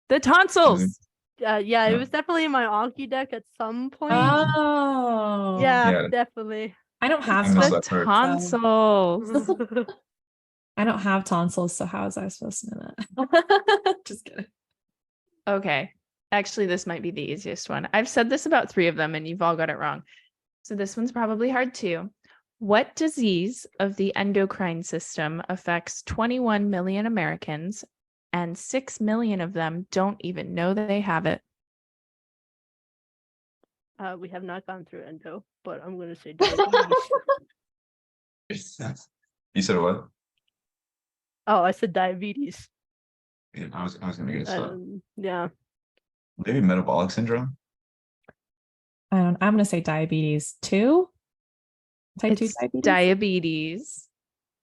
[SPEAKER 2] The tonsils.
[SPEAKER 3] Yeah, it was definitely in my Anki deck at some point.
[SPEAKER 1] Oh.
[SPEAKER 3] Yeah, definitely.
[SPEAKER 1] I don't have
[SPEAKER 5] I missed
[SPEAKER 2] The
[SPEAKER 5] that part.
[SPEAKER 2] tonsils.
[SPEAKER 1] I don't have tonsils, so how was I supposed to know that? Just kidding.
[SPEAKER 2] Okay. Actually, this might be the easiest one. I've said this about 3 of them and you've all got it wrong. So this one's probably hard too. What disease of the endocrine system affects 21 million Americans and 6 million of them don't even know that they have it?
[SPEAKER 3] We have not gone through endo, but I'm going to say diabetes.
[SPEAKER 5] You said what?
[SPEAKER 3] Oh, I said diabetes.
[SPEAKER 5] Yeah, I was gonna get stuff.
[SPEAKER 3] Yeah.
[SPEAKER 5] Maybe metabolic syndrome.
[SPEAKER 1] I'm gonna say diabetes 2. Type 2
[SPEAKER 2] It's
[SPEAKER 1] diabetes.
[SPEAKER 2] diabetes.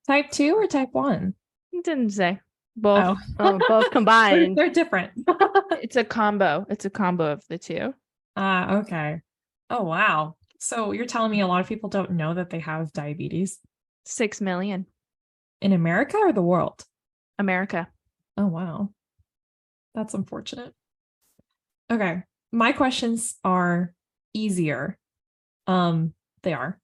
[SPEAKER 1] Type 2 or type 1?
[SPEAKER 2] It didn't say. Both.
[SPEAKER 1] Oh,
[SPEAKER 3] Both combined.
[SPEAKER 1] they're different.
[SPEAKER 2] It's a combo. It's a combo of the 2.
[SPEAKER 1] Okay. Oh wow. So you're telling me a lot of people don't know that they have diabetes
[SPEAKER 2] 6 million.
[SPEAKER 1] in America or the world?
[SPEAKER 2] America.
[SPEAKER 1] Oh wow. That's unfortunate. Okay. My questions are easier. They are.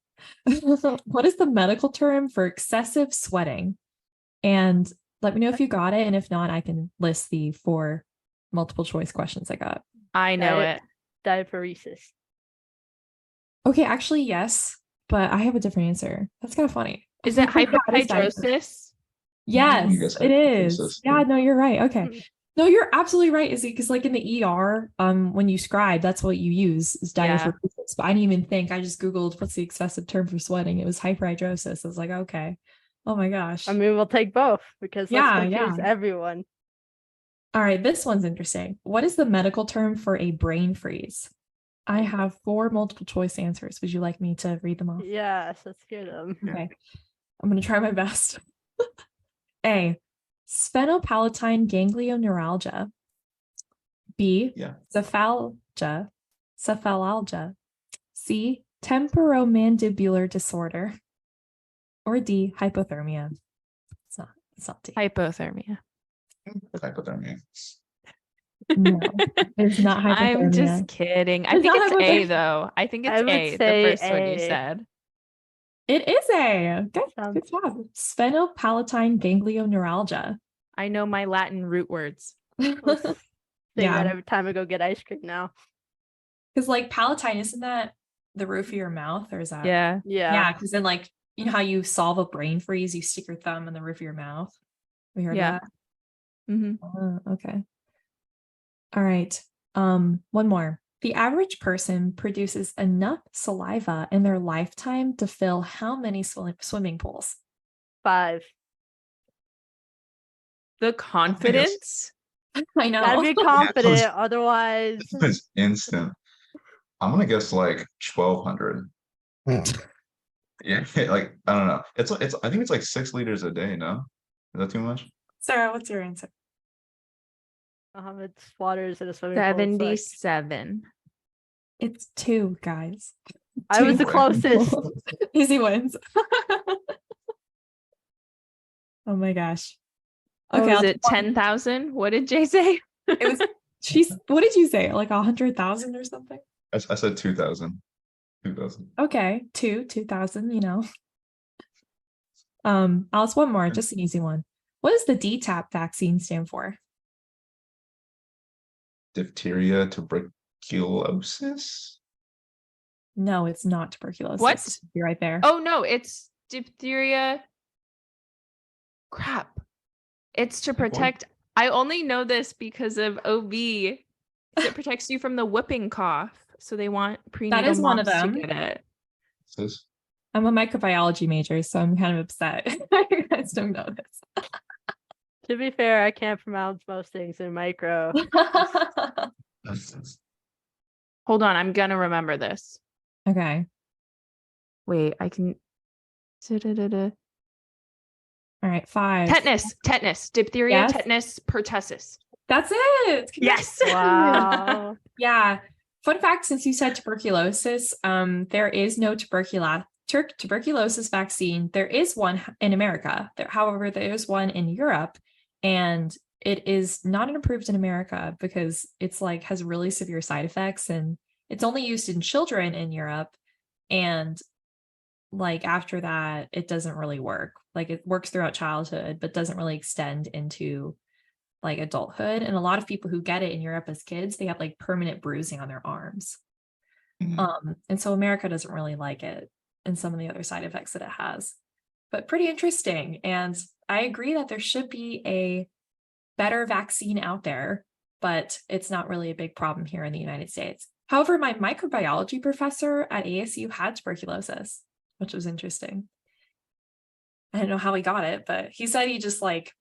[SPEAKER 1] What is the medical term for excessive sweating? And let me know if you got it. And if not, I can list the 4 multiple choice questions I got.
[SPEAKER 2] I know it.
[SPEAKER 3] Diaphoresis.
[SPEAKER 1] Okay, actually, yes, but I have a different answer. That's kind of funny.
[SPEAKER 2] Is it
[SPEAKER 1] Yeah, it is diapers.
[SPEAKER 2] hyperhidrosis?
[SPEAKER 1] Yes,
[SPEAKER 5] guess
[SPEAKER 1] it is.
[SPEAKER 5] hyperhidrosis,
[SPEAKER 1] Yeah,
[SPEAKER 5] yeah.
[SPEAKER 1] no, you're right. Okay. No, you're absolutely right, Izzy, because like in the ER, when you scribe, that's what you use is
[SPEAKER 2] Yeah.
[SPEAKER 1] diaphoresis. But I didn't even think. I just Googled what's the excessive term for sweating. It was hyperhidrosis. I was like, okay. Oh my gosh.
[SPEAKER 3] I mean, we'll take both because let's
[SPEAKER 1] Yeah,
[SPEAKER 3] confuse
[SPEAKER 1] yeah.
[SPEAKER 3] everyone.
[SPEAKER 1] All right, this one's interesting. What is the medical term for a brain freeze? I have 4 multiple choice answers. Would you like me to read them off?
[SPEAKER 3] Yes, let's hear them.
[SPEAKER 1] Okay. I'm going to try my best. A. Sphenopalatine ganglioneuralgia. B.
[SPEAKER 5] Yeah.
[SPEAKER 1] Cephalalgia. C. Temporomandibular disorder. Or D. Hypothermia. It's not D.
[SPEAKER 2] Hypothermia.
[SPEAKER 5] Hypothermia.
[SPEAKER 1] No, it's not hypothermia.
[SPEAKER 2] I'm just kidding. I
[SPEAKER 1] It's
[SPEAKER 2] think
[SPEAKER 1] not
[SPEAKER 2] it's A
[SPEAKER 1] hypothermia.
[SPEAKER 2] though. I think
[SPEAKER 3] I
[SPEAKER 2] it's
[SPEAKER 3] would
[SPEAKER 2] A, the
[SPEAKER 3] say
[SPEAKER 2] first one you
[SPEAKER 3] A.
[SPEAKER 2] said.
[SPEAKER 1] It is A. Good
[SPEAKER 3] Sounds-
[SPEAKER 1] job. Sphenopalatine ganglioneuralgia.
[SPEAKER 2] I know my Latin root words.
[SPEAKER 3] Say
[SPEAKER 1] Yeah.
[SPEAKER 3] that every time I go get ice cream now.
[SPEAKER 1] Because like palatine, isn't that the roof of your mouth, or is that?
[SPEAKER 2] Yeah.
[SPEAKER 1] Yeah, because then like you know how you solve a brain freeze, you stick your thumb in the roof of your mouth. We heard
[SPEAKER 2] Yeah.
[SPEAKER 1] that.
[SPEAKER 2] Mm-hmm.
[SPEAKER 1] Okay. All right. One more. The average person produces enough saliva in their lifetime to fill how many swimming pools?
[SPEAKER 3] 5.
[SPEAKER 2] The confidence.
[SPEAKER 1] I know.
[SPEAKER 3] Gotta be confident,
[SPEAKER 5] Yeah,
[SPEAKER 3] otherwise.
[SPEAKER 5] It's instant. I'm gonna guess like 1,200. Yeah, like I don't know. It's I think it's like 6 liters a day. No, is that too much?
[SPEAKER 1] Sarah, what's your answer?
[SPEAKER 3] How much water is in a swimming pool? It's like-
[SPEAKER 2] 77.
[SPEAKER 1] It's 2, guys.
[SPEAKER 3] I was the
[SPEAKER 1] 2.
[SPEAKER 3] closest.
[SPEAKER 1] Easy wins. Oh my gosh.
[SPEAKER 2] Okay,
[SPEAKER 1] Okay,
[SPEAKER 2] is it 10,000? What did Jay say?
[SPEAKER 1] It was what did you say? Like 100,000 or something?
[SPEAKER 5] I said 2,000. 2,000.
[SPEAKER 1] Okay, 2,000, you know. Alice, one more, just an easy one. What does the DTaP vaccine stand for?
[SPEAKER 5] Diphtheria, tuberculosis.
[SPEAKER 1] No, it's not tuberculosis.
[SPEAKER 2] What?
[SPEAKER 1] You're right there.
[SPEAKER 2] Oh no, it's diphtheria. Crap. It's to
[SPEAKER 5] Like what?
[SPEAKER 2] protect. I only know this because of OB. It protects you from the whooping cough. So they want prenatal
[SPEAKER 1] That is one of
[SPEAKER 2] moms
[SPEAKER 1] them.
[SPEAKER 2] to get it.
[SPEAKER 5] What's this?
[SPEAKER 1] I'm a microbiology major, so I'm kind of upset. You guys don't know this.
[SPEAKER 3] To be fair, I can't pronounce most things in micro.
[SPEAKER 2] Hold on, I'm gonna remember this.
[SPEAKER 1] Okay.
[SPEAKER 2] Wait, I can.
[SPEAKER 1] All right, 5.
[SPEAKER 2] Tetanus, diphtheria,
[SPEAKER 1] Yes.
[SPEAKER 2] tetanus, pertussis.
[SPEAKER 1] That's it.
[SPEAKER 2] Yes.
[SPEAKER 3] Wow.
[SPEAKER 1] Yeah. Fun fact, since you said tuberculosis, there is no tuberculosis vaccine. There is one in America. However, there is one in Europe, and it is not approved in America because it's like has really severe side effects, and it's only used in children in Europe. And like after that, it doesn't really work. Like it works throughout childhood, but doesn't really extend into like adulthood. And a lot of people who get it in Europe as kids, they have like permanent bruising on their arms. And so America doesn't really like it and some of the other side effects that it has. But pretty interesting. And I agree that there should be a better vaccine out there, but it's not really a big problem here in the United States. However, my microbiology professor at ASU had tuberculosis, which was interesting. I don't know how he got it, but he said he just like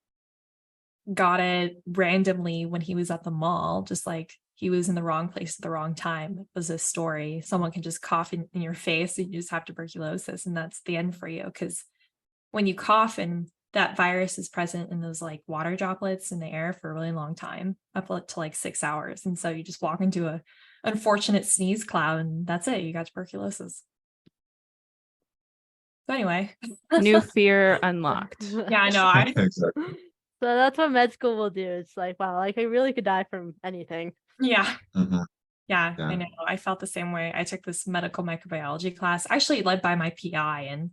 [SPEAKER 1] got it randomly when he was at the mall, just like he was in the wrong place at the wrong time. It was a story. Someone can just cough in your face and you just have tuberculosis, and that's the end for you. Because when you cough and that virus is present in those like water droplets in the air for a really long time, up to like 6 hours. And so you just walk into a unfortunate sneeze cloud and that's it. You got tuberculosis. So anyway.
[SPEAKER 2] New fear unlocked.
[SPEAKER 1] Yeah, I know.
[SPEAKER 5] Exactly.
[SPEAKER 3] So that's what med school will do. It's like, wow, like I really could die from anything.
[SPEAKER 1] Yeah.
[SPEAKER 5] Mhm.
[SPEAKER 1] Yeah,
[SPEAKER 5] Yeah.
[SPEAKER 1] I know. I felt the same way. I took this medical microbiology class, actually led by my PI, and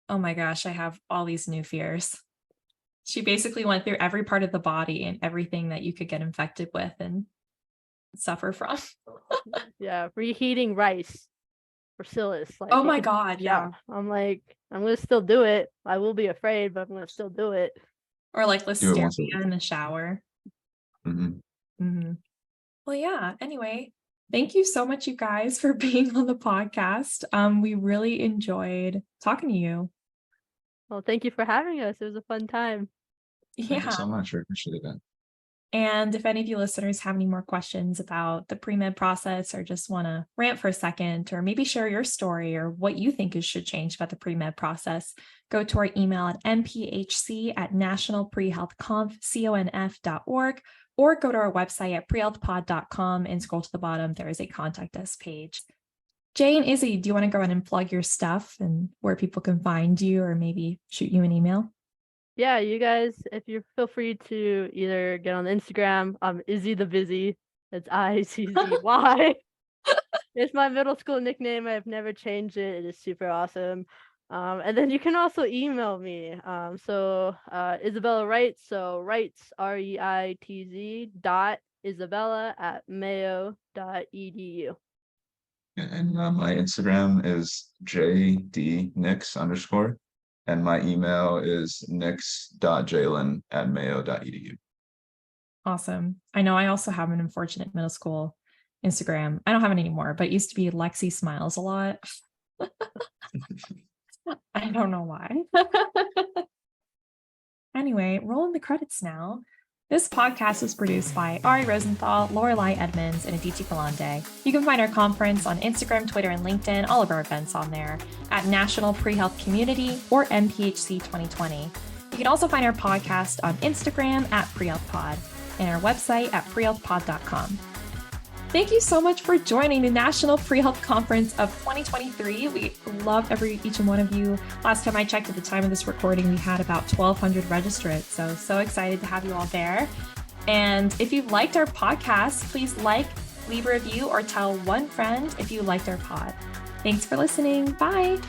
[SPEAKER 1] oh my gosh, I have all these new fears. She basically went through every part of the body and everything that you could get infected with and suffer from.
[SPEAKER 3] Yeah, reheating rice. Bacillus. Like,
[SPEAKER 1] Oh my God. Yeah.
[SPEAKER 3] I'm like, I'm gonna still do it. I will be afraid, but I'm gonna still do it.
[SPEAKER 1] Or like
[SPEAKER 5] Do it once a
[SPEAKER 1] listeria in the shower.
[SPEAKER 5] Mhm.
[SPEAKER 1] Well, yeah. Anyway, thank you so much, you guys, for being on the podcast. We really enjoyed talking to you.
[SPEAKER 3] Well, thank you for having us. It was a fun time.
[SPEAKER 5] Thank you so much. I appreciate it.
[SPEAKER 1] And if any of you listeners have any more questions about the pre-med process or just want to rant for a second, or maybe share your story or what you think should change about the pre-med process, go to our email at mphc@nationalprehealthconf.org, or go to our website at prehealthpod.com and scroll to the bottom. There is a contact us page. Jay and Izzy, do you want to go ahead and plug your stuff and where people can find you, or maybe shoot you an email?
[SPEAKER 3] Yeah, you guys, if you feel free to either get on Instagram, Izzy the Busy. It's ICZY. It's my middle school nickname. I've never changed it. It is super awesome. And then you can also email me. Isabella writes, so writes REITZ .isabella@mayo.edu.
[SPEAKER 5] And my Instagram is jdnix_, and my email is nix.jalen@mayo.edu.
[SPEAKER 1] Awesome. I know I also have an unfortunate middle school Instagram. I don't have it anymore, but it used to be Lexi Smiles a lot. I don't know why. Anyway, rolling the credits now. This podcast was produced by Ari Rosenthal, Lorelai Edmonds, and Adichie Kalande. You can find our conference on Instagram, Twitter, and LinkedIn, all of our events on there, at National Pre-Health Community or MPHC 2020. You can also find our podcast on Instagram at PreHealthPod and our website at prehealthpod.com. Thank you so much for joining the National Pre-Health Conference of 2023. We love each and one of you. Last time I checked, at the time of this recording, we had about 1,200 registrants. So excited to have you all there. And if you liked our podcast, please leave a review, or tell one friend if you liked our pod. Thanks for listening. Bye.